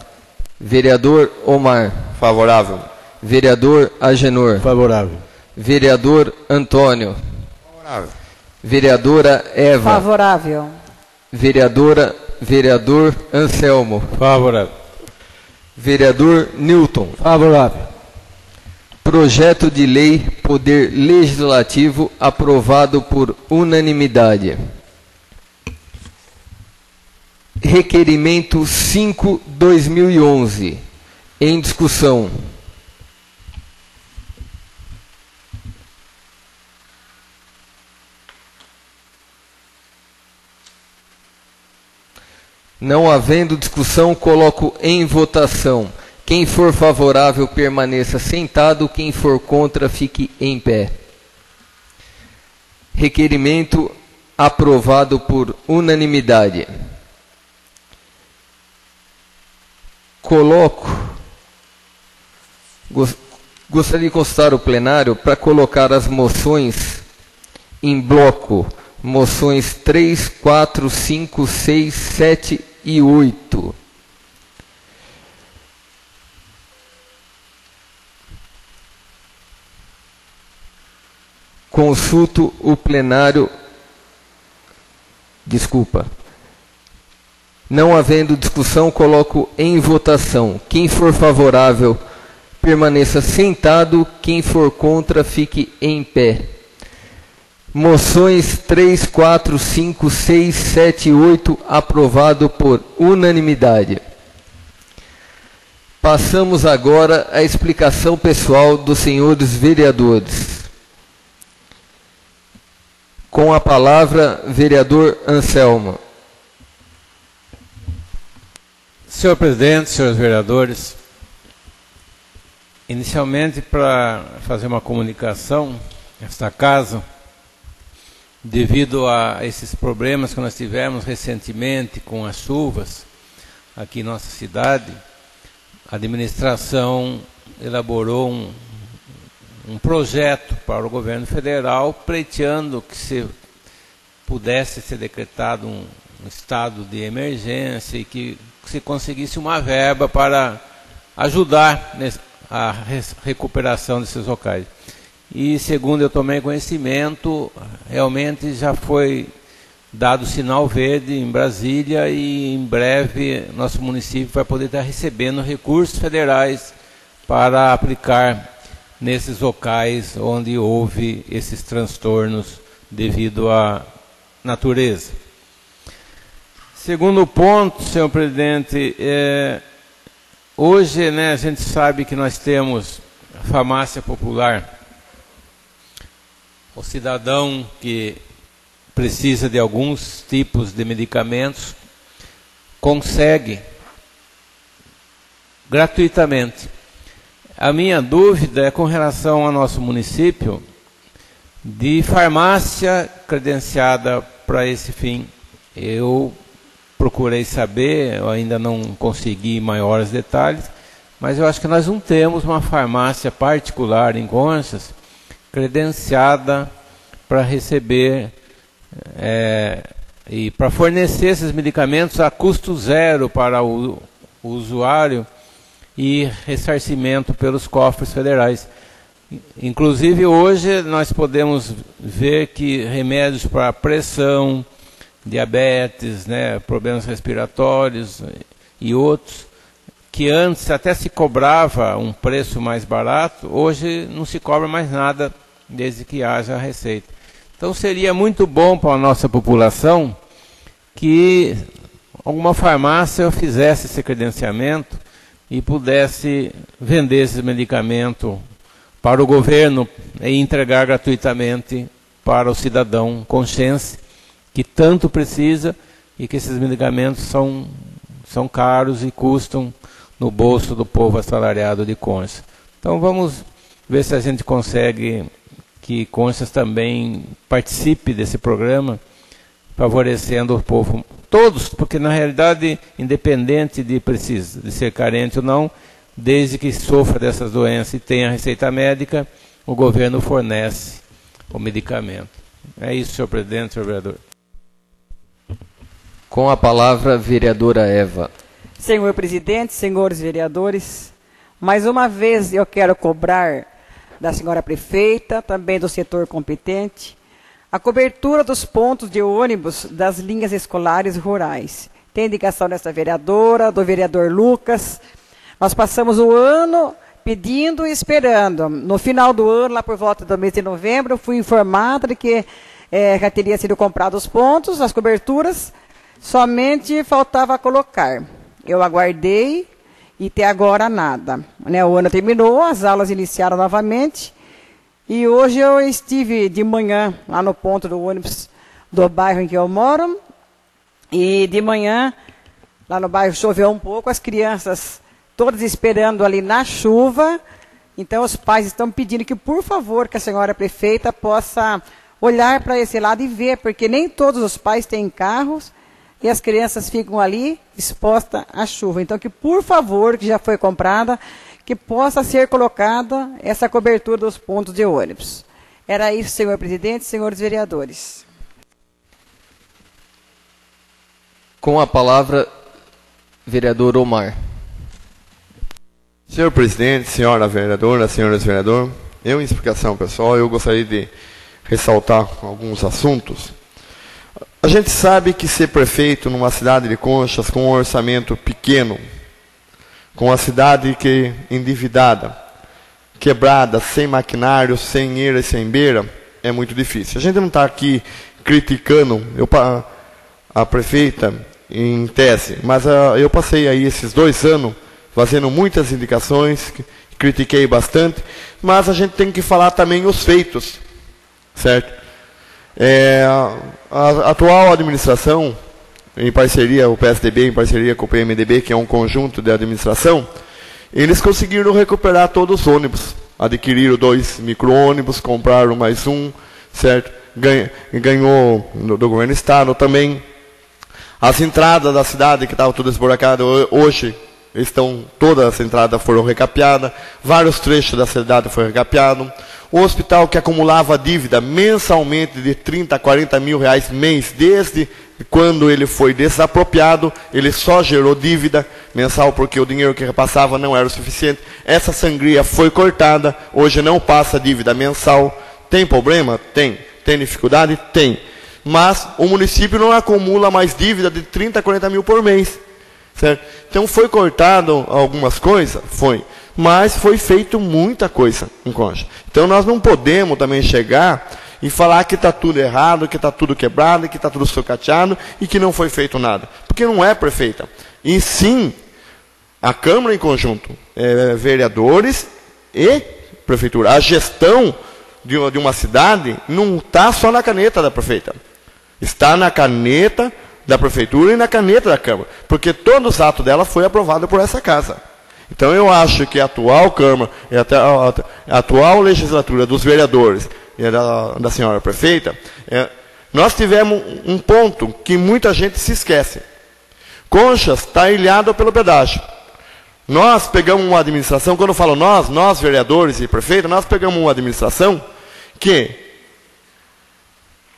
Vereador Omar. Favorável. Vereador Agenor. Favorável. Vereador Antônio. Favorável. Vereadora Eva. Favorável. Vereador Anselmo. Favorável. Vereador Newton. Favorável. Projeto de lei Poder Legislativo aprovado por unanimidade. Requerimento 5/2011. Em discussão. Não havendo discussão, coloco em votação. Quem for favorável, permaneça sentado. Quem for contra, fique em pé. Requerimento aprovado por unanimidade. Gostaria de consultar o plenário para colocar as moções em bloco. Moções 3, 4, 5, 6, 7 e 8. Consulto o plenário. Desculpa. Não havendo discussão, coloco em votação. Quem for favorável, permaneça sentado. Quem for contra, fique em pé. Moções 3, 4, 5, 6, 7 e 8, aprovado por unanimidade. Passamos agora à explicação pessoal dos senhores vereadores. Com a palavra, vereador Anselmo. Senhor presidente, senhores vereadores, inicialmente para fazer uma comunicação, esta casa, devido a esses problemas que nós tivemos recentemente com as chuvas aqui em nossa cidade. A administração elaborou um projeto para o governo federal, pleiteando que se pudesse ser decretado um estado de emergência e que se conseguisse uma verba para ajudar a recuperação desses locais. E, segundo eu tomei conhecimento, realmente já foi dado sinal verde em Brasília e em breve nosso município vai poder estar recebendo recursos federais para aplicar nesses locais onde houve esses transtornos devido à natureza. Segundo ponto, senhor presidente, hoje, a gente sabe que nós temos a farmácia popular. O cidadão que precisa de alguns tipos de medicamentos consegue gratuitamente. A minha dúvida é com relação ao nosso município de farmácia credenciada para esse fim. Eu procurei saber, eu ainda não consegui maiores detalhes, mas eu acho que nós não temos uma farmácia particular em Conchas credenciada para receber e para fornecer esses medicamentos a custo zero para o usuário e ressarcimento pelos cofres federais. Inclusive hoje nós podemos ver que remédios para pressão, diabetes, problemas respiratórios e outros, que antes até se cobrava um preço mais barato, hoje não se cobra mais nada desde que haja a receita. Então seria muito bom para a nossa população que alguma farmácia fizesse esse credenciamento e pudesse vender esses medicamentos para o governo e entregar gratuitamente para o cidadão conchense, que tanto precisa e que esses medicamentos são caros e custam no bolso do povo assalariado de Conchas. Então vamos ver se a gente consegue que Conchas também participe desse programa, favorecendo o povo, todos, porque na realidade, independente de ser carente ou não, desde que sofra dessas doenças e tenha receita médica, o governo fornece o medicamento. É isso, senhor presidente, senhor vereador. Com a palavra, vereadora Eva. Senhor presidente, senhores vereadores, mais uma vez eu quero cobrar da senhora prefeita, também do setor competente, a cobertura dos pontos de ônibus das linhas escolares rurais. Tem indicação dessa vereadora, do vereador Lucas. Nós passamos o ano pedindo e esperando. No final do ano, lá por volta do mês de novembro, eu fui informada de que já teria sido comprado os pontos, as coberturas, somente faltava colocar. Eu aguardei e até agora nada. O ano terminou, as aulas iniciaram novamente e hoje eu estive de manhã lá no ponto do ônibus do bairro em que eu moro e de manhã lá no bairro choveu um pouco, as crianças todas esperando ali na chuva, então os pais estão pedindo que, por favor, que a senhora prefeita possa olhar para esse lado e ver, porque nem todos os pais têm carros e as crianças ficam ali expostas à chuva. Então, que por favor, que já foi comprada, que possa ser colocada essa cobertura dos pontos de ônibus. Era isso, senhor presidente, senhores vereadores. Com a palavra, vereador Omar. Senhor presidente, senhora vereadora, senhores vereadores, em explicação pessoal, eu gostaria de ressaltar alguns assuntos. A gente sabe que ser prefeito numa cidade de Conchas com um orçamento pequeno, com a cidade endividada, quebrada, sem maquinário, sem eira e sem beira, é muito difícil. A gente não está aqui criticando a prefeita em tese, mas eu passei aí esses 2 anos fazendo muitas indicações, critiquei bastante, mas a gente tem que falar também os feitos, certo? A atual administração, em parceria, o PSDB em parceria com o PMDB, que é um conjunto de administração, eles conseguiram recuperar todos os ônibus. adquiriram 2 micro-ônibus, compraram mais um, certo? Ganhou do governo do estado também. As entradas da cidade, que estavam todas esburacadas, hoje todas as entradas foram recapeadas, vários trechos da cidade foram recapeados. O hospital, que acumulava dívida mensalmente de 30 a 40 mil reais mês, desde quando ele foi desapropriado, ele só gerou dívida mensal, porque o dinheiro que repassava não era o suficiente. Essa sangria foi cortada, hoje não passa dívida mensal. Tem problema? Tem. Tem dificuldade? Tem. Mas o município não acumula mais dívida de 30 a 40 mil por mês. Certo? Então foi cortado algumas coisas? Foi. Mas foi feito muita coisa em Concha. Então nós não podemos também chegar e falar que está tudo errado, que está tudo quebrado, que está tudo sucateado e que não foi feito nada. Porque não é perfeita. E sim, a Câmara em conjunto, vereadores e prefeitura. A gestão de uma cidade não está só na caneta da prefeita. Está na caneta da prefeitura e na caneta da Câmara. Porque todos os atos dela foi aprovado por essa casa. Então eu acho que a atual Câmara, a atual legislatura dos vereadores e da senhora prefeita, nós tivemos um ponto que muita gente se esquece. Conchas está ilhado pelo pedágio. Nós pegamos uma administração, quando eu falo nós vereadores e prefeito, nós pegamos uma administração que,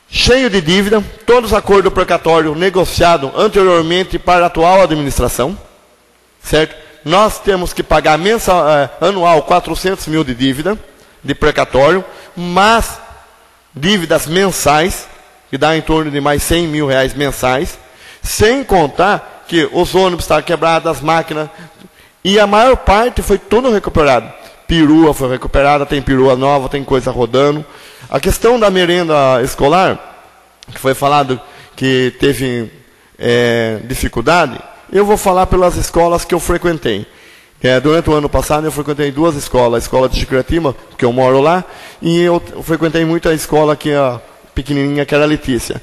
cheio de dívida, todos os acordos precatórios negociados anteriormente para a atual administração, certo? Nós temos que pagar anual 400 mil de dívida, de precatório, mas dívidas mensais, que dá em torno de mais 100 mil reais mensais, sem contar que os ônibus estavam quebrados, as máquinas, e a maior parte foi tudo recuperado. Perua foi recuperada, tem perua nova, tem coisa rodando. A questão da merenda escolar, que foi falado que teve dificuldade, eu vou falar pelas escolas que eu frequentei. Durante o ano passado eu frequentei 2 escolas, a escola de Chicratima, porque eu moro lá, e eu frequentei muito a escola que a pequenininha, que era a Letícia.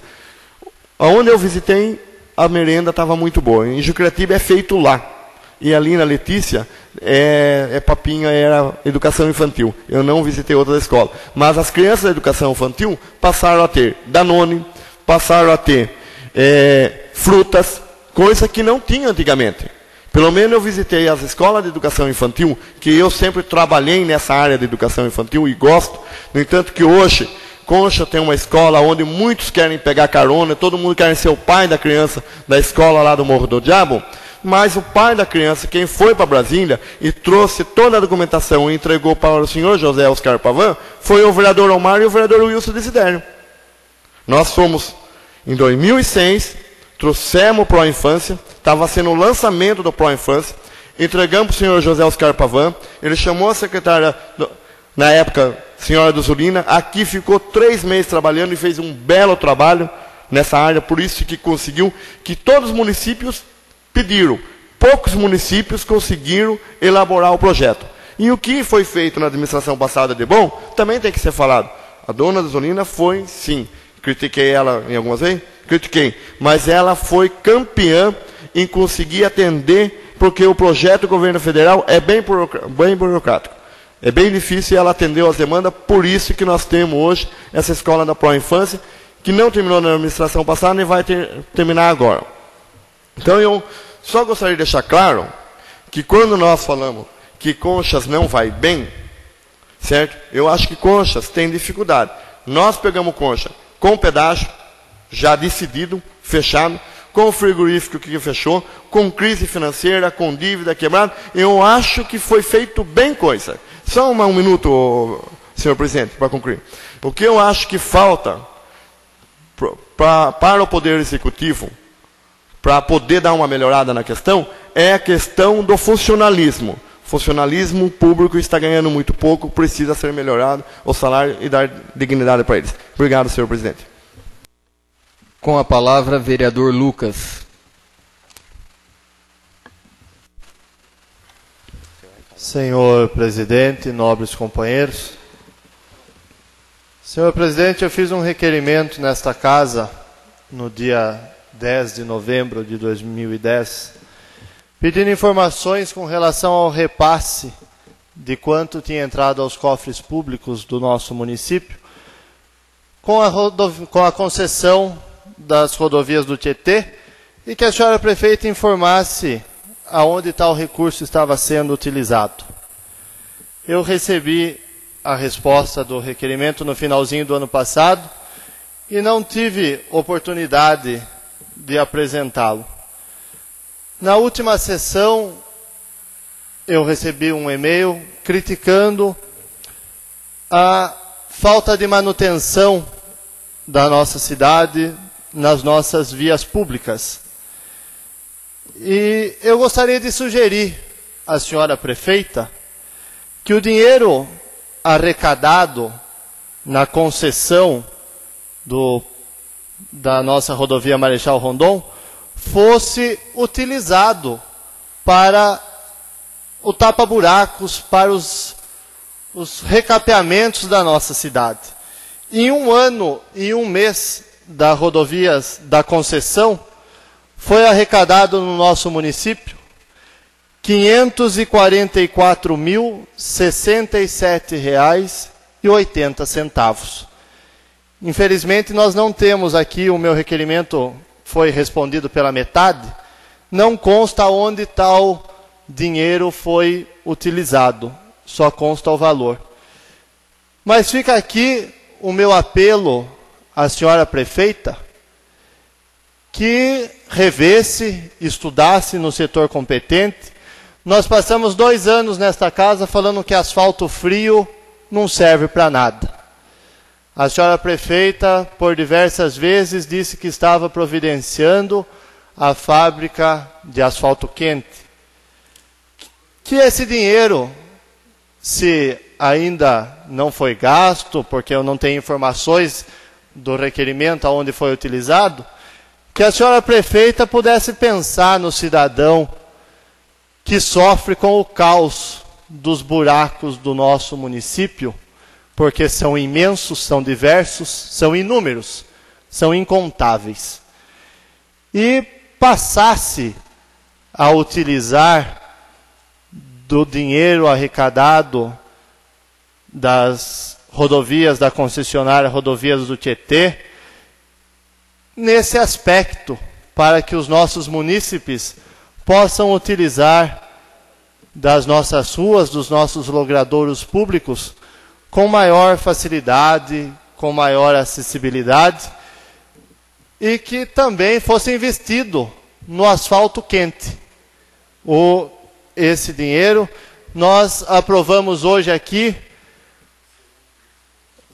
Onde eu visitei, a merenda estava muito boa. Em Chicratima é feito lá. E ali na Letícia, papinha, era educação infantil. Eu não visitei outra escola. Mas as crianças da educação infantil passaram a ter Danone, passaram a ter frutas, coisa que não tinha antigamente. Pelo menos eu visitei as escolas de educação infantil, que eu sempre trabalhei nessa área de educação infantil e gosto. No entanto que hoje, Concha tem uma escola onde muitos querem pegar carona, todo mundo quer ser o pai da criança da escola lá do Morro do Diabo, mas o pai da criança, quem foi para Brasília e trouxe toda a documentação e entregou para o senhor José Oscar Pavan, foi o vereador Omar e o vereador Wilson Desidério. Nós fomos, em 2006, trouxemos o Pro Infância, estava sendo o lançamento do Pro Infância, entregamos para o senhor José Oscar Pavan, ele chamou a secretária, na época, senhora Duzulina, aqui ficou 3 meses trabalhando e fez um belo trabalho nessa área, por isso que conseguiu, que todos os municípios pediram, poucos municípios conseguiram elaborar o projeto. E o que foi feito na administração passada de bom, também tem que ser falado. A dona Duzulina foi, sim, critiquei ela em algumas vezes, critiquei, mas ela foi campeã em conseguir atender, porque o projeto do governo federal é bem burocrático. É bem difícil e ela atendeu as demandas, por isso que nós temos hoje essa escola da Pro Infância, que não terminou na administração passada e vai terminar agora. Então eu só gostaria de deixar claro que quando nós falamos que Conchas não vai bem, certo? Eu acho que Conchas tem dificuldade. Nós pegamos Concha com pedágio, já decidido, fechado, com o frigorífico que fechou, com crise financeira, com dívida quebrada. Eu acho que foi feito bem coisa. Só um minuto, senhor presidente, para concluir. O que eu acho que falta para o Poder Executivo, para poder dar uma melhorada na questão, é a questão do funcionalismo. O funcionalismo público está ganhando muito pouco, precisa ser melhorado o salário e dar dignidade para eles. Obrigado, senhor presidente. Com a palavra, vereador Lucas. Senhor presidente, nobres companheiros. Senhor presidente, eu fiz um requerimento nesta casa no dia 10 de novembro de 2010, pedindo informações com relação ao repasse de quanto tinha entrado aos cofres públicos do nosso município com a concessão das rodovias do Tietê, e que a senhora prefeita informasse aonde tal recurso estava sendo utilizado. Eu recebi a resposta do requerimento no finalzinho do ano passado e não tive oportunidade de apresentá-lo. Na última sessão, eu recebi um e-mail criticando a falta de manutenção da nossa cidade nas nossas vias públicas. E eu gostaria de sugerir à senhora prefeita que o dinheiro arrecadado na concessão da nossa rodovia Marechal Rondon fosse utilizado para o tapa-buracos, para os recapeamentos da nossa cidade. Em 1 ano e 1 mês da rodovias da concessão, foi arrecadado no nosso município R$ 544.067,80. Infelizmente, nós não temos aqui, o meu requerimento foi respondido pela metade, não consta onde tal dinheiro foi utilizado, só consta o valor. Mas fica aqui o meu apelo à senhora prefeita, que revesse, estudasse no setor competente. Nós passamos 2 anos nesta casa falando que asfalto frio não serve para nada. A senhora prefeita, por diversas vezes, disse que estava providenciando a fábrica de asfalto quente. Que esse dinheiro, se ainda não foi gasto, porque eu não tenho informações do requerimento aonde foi utilizado, que a senhora prefeita pudesse pensar no cidadão que sofre com o caos dos buracos do nosso município, porque são imensos, são diversos, são inúmeros, são incontáveis. E passasse a utilizar do dinheiro arrecadado das rodovias da concessionária Rodovias do Tietê, nesse aspecto, para que os nossos munícipes possam utilizar das nossas ruas, dos nossos logradouros públicos, com maior facilidade, com maior acessibilidade, e que também fosse investido no asfalto quente. Esse dinheiro, nós aprovamos hoje aqui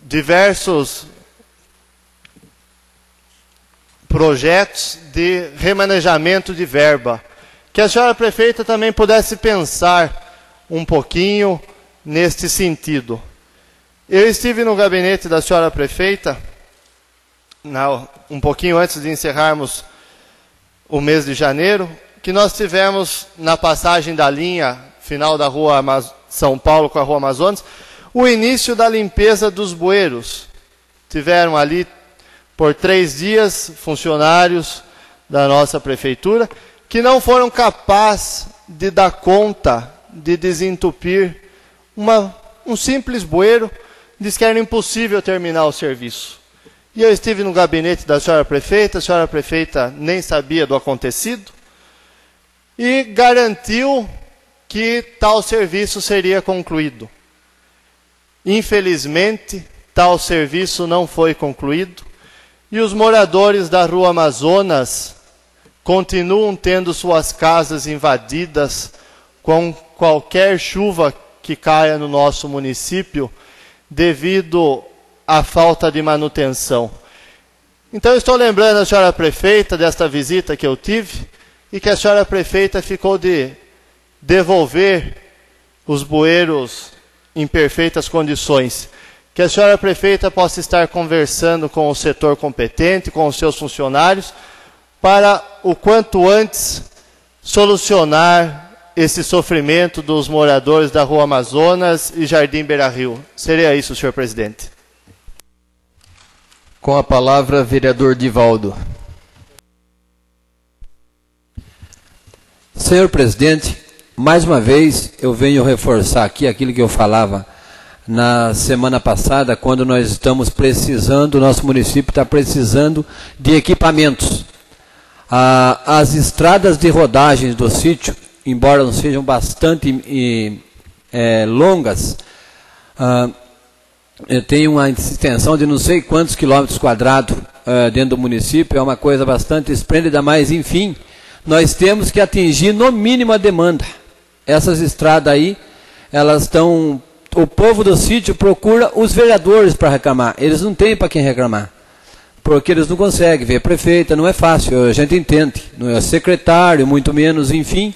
diversos projetos de remanejamento de verba. Que a senhora prefeita também pudesse pensar um pouquinho neste sentido. Eu estive no gabinete da senhora prefeita, um pouquinho antes de encerrarmos o mês de janeiro, que nós tivemos na passagem da linha final da Rua São Paulo com a Rua Amazonas, o início da limpeza dos bueiros. Tiveram ali por 3 dias funcionários da nossa prefeitura que não foram capazes de dar conta de desentupir um simples bueiro. Diz que era impossível terminar o serviço. E eu estive no gabinete da senhora prefeita, a senhora prefeita nem sabia do acontecido, e garantiu que tal serviço seria concluído. Infelizmente, tal serviço não foi concluído, e os moradores da Rua Amazonas continuam tendo suas casas invadidas com qualquer chuva que caia no nosso município, devido à falta de manutenção. Então, estou lembrando a senhora prefeita desta visita que eu tive, e que a senhora prefeita ficou de devolver os bueiros em perfeitas condições. Que a senhora prefeita possa estar conversando com o setor competente, com os seus funcionários, para o quanto antes solucionar esse sofrimento dos moradores da Rua Amazonas e Jardim Beira-Rio. Seria isso, senhor presidente. Com a palavra, vereador Divaldo. Senhor presidente, mais uma vez, eu venho reforçar aqui aquilo que eu falava na semana passada, quando nós estamos precisando, o nosso município está precisando de equipamentos. As estradas de rodagens do sítio, embora não sejam bastante longas, tem uma extensão de não sei quantos quilômetros quadrados dentro do município, é uma coisa bastante esplêndida, mas enfim, nós temos que atingir no mínimo a demanda. Essas estradas aí, elas estão... O povo do sítio procura os vereadores para reclamar. Eles não têm para quem reclamar. Porque eles não conseguem ver a prefeita, não é fácil, a gente entende. Não é secretário, muito menos, enfim.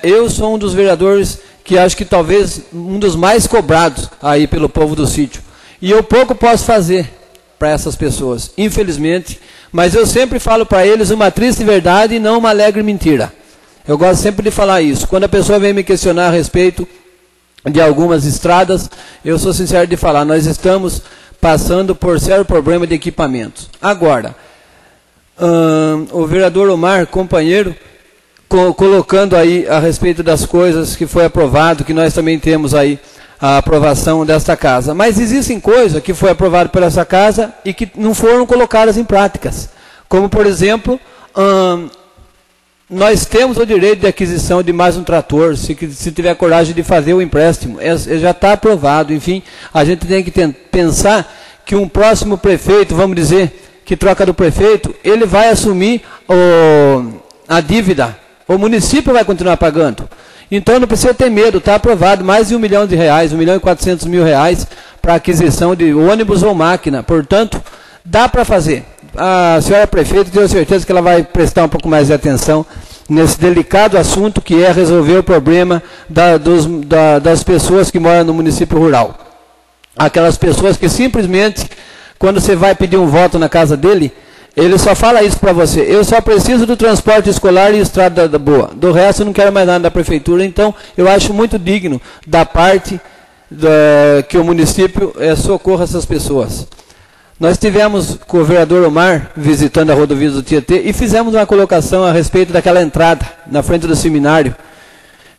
Eu sou um dos vereadores que acho que talvez um dos mais cobrados aí pelo povo do sítio. E eu pouco posso fazer para essas pessoas, infelizmente. Mas eu sempre falo para eles uma triste verdade e não uma alegre mentira. Eu gosto sempre de falar isso. Quando a pessoa vem me questionar a respeito de algumas estradas, eu sou sincero de falar, nós estamos passando por sério problema de equipamentos. Agora, o vereador Omar, companheiro, colocando aí a respeito das coisas que foi aprovado, que nós também temos aí a aprovação desta casa. Mas existem coisas que foi aprovado por essa casa e que não foram colocadas em práticas. Como, por exemplo, nós temos o direito de aquisição de mais um trator, se tiver coragem de fazer o empréstimo. Já está aprovado, enfim. A gente tem que pensar que um próximo prefeito, vamos dizer, que troca do prefeito, ele vai assumir a dívida. O município vai continuar pagando. Então não precisa ter medo, está aprovado mais de R$1 milhão, R$1.400.000 para aquisição de ônibus ou máquina. Portanto, dá para fazer. A senhora prefeita, tenho certeza que ela vai prestar um pouco mais de atenção nesse delicado assunto que é resolver o problema das pessoas que moram no município rural. Aquelas pessoas que simplesmente, quando você vai pedir um voto na casa dele, ele só fala isso para você: eu só preciso do transporte escolar e estrada boa, do resto eu não quero mais nada da prefeitura. Então eu acho muito digno da parte que o município socorra essas pessoas. Nós tivemos com o vereador Omar visitando a rodovia do Tietê e fizemos uma colocação a respeito daquela entrada na frente do seminário,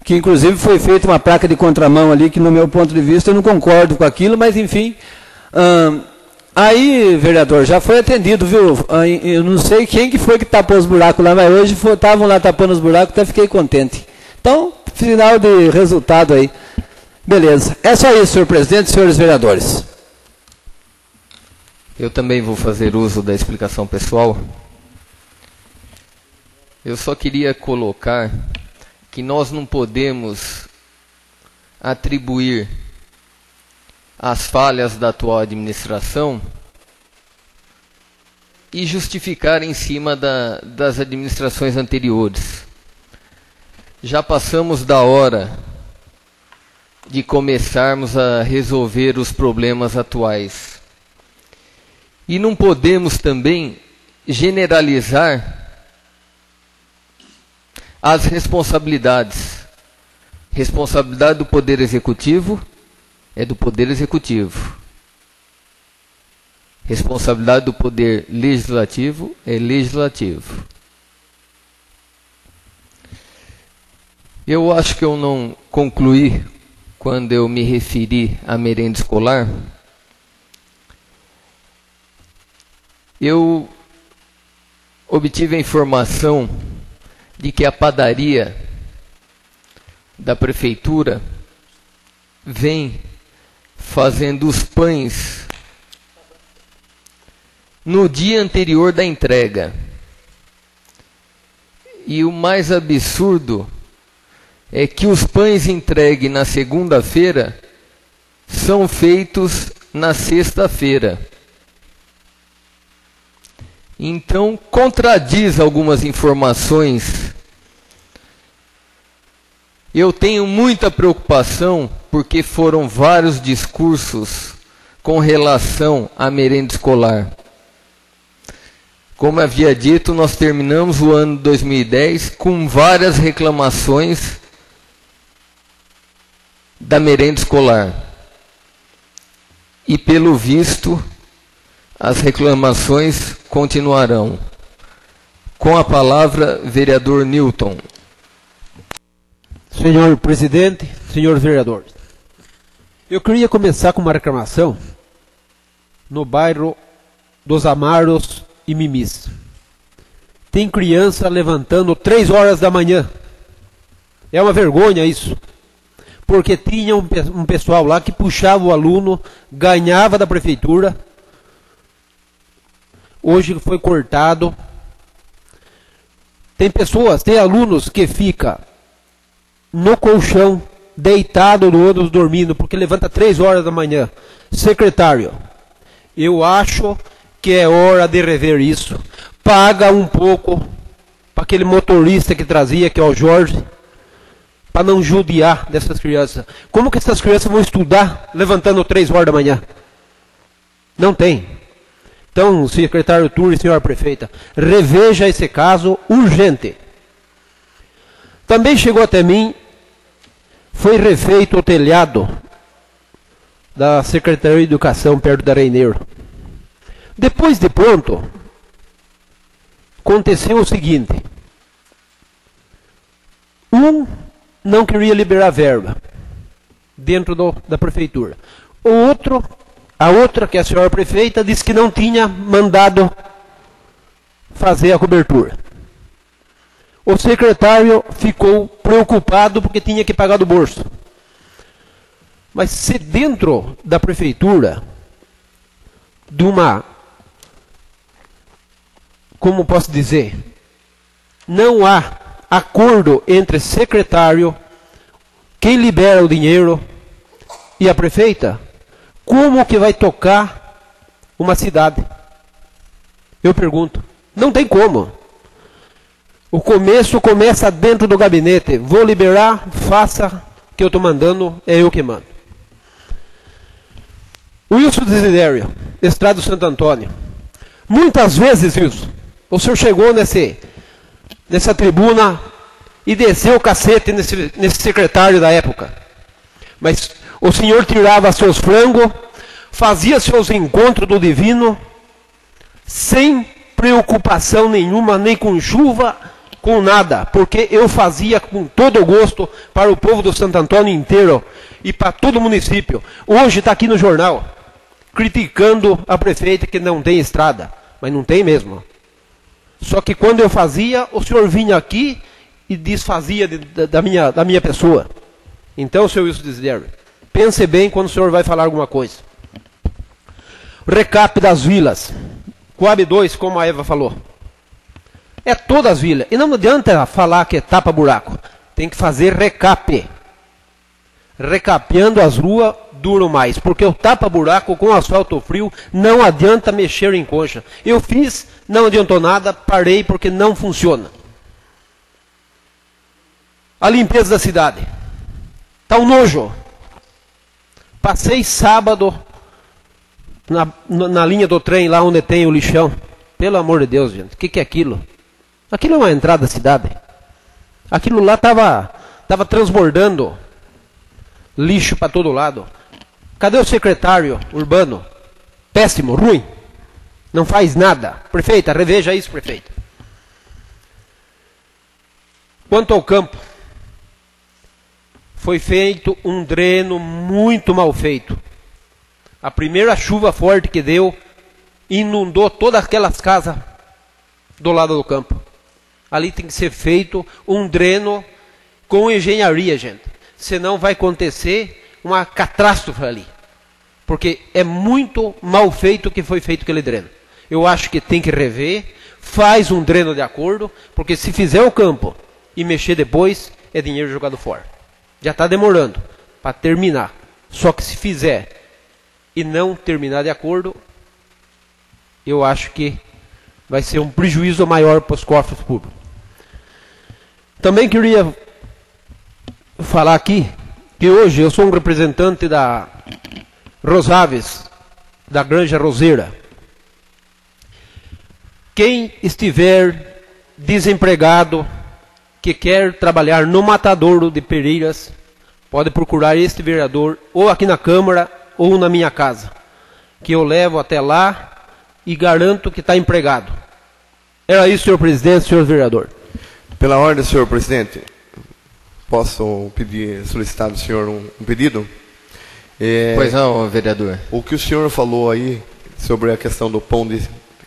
que inclusive foi feita uma placa de contramão ali, que no meu ponto de vista eu não concordo com aquilo, mas enfim. Aí, vereador, já foi atendido, viu? Eu não sei quem que foi que tapou os buracos lá, mas hoje estavam lá tapando os buracos, até fiquei contente. Então, final de resultado aí. Beleza. É só isso, senhor presidente e senhores vereadores. Eu também vou fazer uso da explicação pessoal. Eu só queria colocar que nós não podemos atribuir as falhas da atual administração e justificar em cima das administrações anteriores. Já passamos da hora de começarmos a resolver os problemas atuais. E não podemos também generalizar as responsabilidades. Responsabilidade do Poder Executivo é do Poder Executivo. Responsabilidade do Poder Legislativo é legislativo. Eu acho que eu não concluí quando eu me referi à merenda escolar. Eu obtive a informação de que a padaria da prefeitura vem fazendo os pães no dia anterior da entrega. E o mais absurdo é que os pães entregues na segunda-feira são feitos na sexta-feira. Então, contradiz algumas informações. Eu tenho muita preocupação porque foram vários discursos com relação à merenda escolar. Como havia dito, nós terminamos o ano 2010 com várias reclamações da merenda escolar. E pelo visto, as reclamações continuarão. Com a palavra, vereador Newton. Senhor presidente, senhores vereadores, eu queria começar com uma reclamação no bairro dos Amaros e Mimis. Tem criança levantando 3 horas da manhã. É uma vergonha isso. Porque tinha um pessoal lá que puxava o aluno, ganhava da prefeitura. Hoje foi cortado. Tem pessoas, tem alunos que ficam no colchão, deitado no ônibus dormindo, porque levanta 3 horas da manhã. Secretário, eu acho que é hora de rever isso. Paga um pouco para aquele motorista que trazia, que é o Jorge, para não judiar dessas crianças. Como que essas crianças vão estudar levantando 3 horas da manhã? Não tem. Então, secretário Túlio e senhora prefeita, reveja esse caso urgente. Também chegou até mim, foi refeito o telhado da Secretaria de Educação perto da Reineiro. Depois de pronto, aconteceu o seguinte: não queria liberar verba dentro da prefeitura. A outra, que é a senhora prefeita, disse que não tinha mandado fazer a cobertura. O secretário ficou preocupado porque tinha que pagar do bolso. Mas se dentro da prefeitura, de uma, como posso dizer, não há acordo entre secretário, quem libera o dinheiro e a prefeita, como que vai tocar uma cidade? Eu pergunto. Não tem como. O começo começa dentro do gabinete. Vou liberar, faça que eu estou mandando, é eu que mando. Wilson Desidério, Estrada do Santo Antônio. Muitas vezes, Wilson, o senhor chegou nessa tribuna e desceu o cacete nesse secretário da época. Mas o senhor tirava seus frangos, fazia seus encontros do divino, sem preocupação nenhuma, nem com chuva, com nada, porque eu fazia com todo o gosto para o povo do Santo Antônio inteiro e para todo o município. Hoje está aqui no jornal, criticando a prefeita que não tem estrada, mas não tem mesmo. Só que quando eu fazia, o senhor vinha aqui e desfazia da minha pessoa. Então, senhor Wilson Desidério, pense bem quando o senhor vai falar alguma coisa. Recap das vilas. Coab 2, como a Eva falou. É todas as vilas. E não adianta falar que é tapa-buraco. Tem que fazer recap. Recapeando as ruas, duro mais. Porque o tapa-buraco com asfalto frio não adianta mexer em concha. Eu fiz, não adiantou nada, parei porque não funciona. A limpeza da cidade. Está um nojo. Passei sábado na linha do trem, lá onde tem o lixão. Pelo amor de Deus, gente. O que é aquilo? Aquilo é uma entrada da cidade. Aquilo lá estava transbordando lixo para todo lado. Cadê o secretário urbano? Péssimo, ruim. Não faz nada. Prefeita, reveja isso, prefeita. Quanto ao campo, foi feito um dreno muito mal feito. A primeira chuva forte que deu, inundou todas aquelas casas do lado do campo. Ali tem que ser feito um dreno com engenharia, gente. Senão vai acontecer uma catástrofe ali. Porque é muito mal feito o que foi feito aquele dreno. Eu acho que tem que rever, faz um dreno de acordo, porque se fizer o campo e mexer depois, é dinheiro jogado fora. Já está demorando para terminar. Só que se fizer e não terminar de acordo, eu acho que vai ser um prejuízo maior para os cofres públicos. Também queria falar aqui que hoje eu sou um representante da Rosáveis, da Granja Roseira. Quem estiver desempregado, que quer trabalhar no matadouro de Pereiras, pode procurar este vereador ou aqui na Câmara ou na minha casa, que eu levo até lá e garanto que está empregado. Era isso, senhor presidente, senhor vereador. Pela ordem, senhor presidente. Posso solicitar do senhor um pedido? Pois não, vereador. O que o senhor falou aí sobre a questão do pão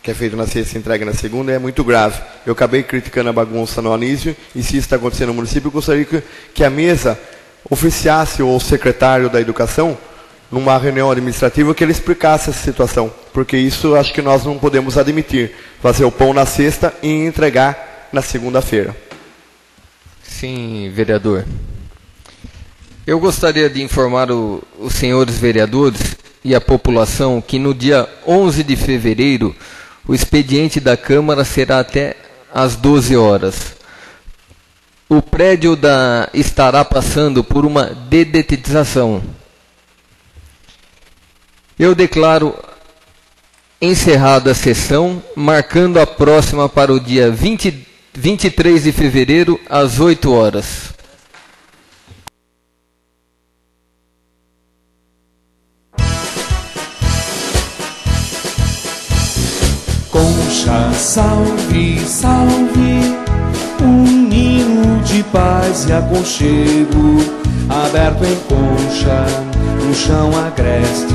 que é feito na sexta e entrega na segunda é muito grave. Eu acabei criticando a bagunça no Anísio, e se isso está acontecendo no município, eu gostaria que a mesa oficiasse o secretário da Educação, numa reunião administrativa, que ele explicasse essa situação, porque isso acho que nós não podemos admitir, fazer o pão na sexta e entregar na segunda-feira. Sim, vereador. Eu gostaria de informar os senhores vereadores e a população que no dia 11 de fevereiro o expediente da Câmara será até às 12 horas. O prédio estará passando por uma dedetização. Eu declaro encerrada a sessão, marcando a próxima para o dia 23 de fevereiro, às 8 horas. Concha, salve, salve, um ninho de paz e aconchego, aberto em concha, no chão agreste,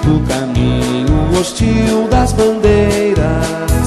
do caminho hostil das bandeiras.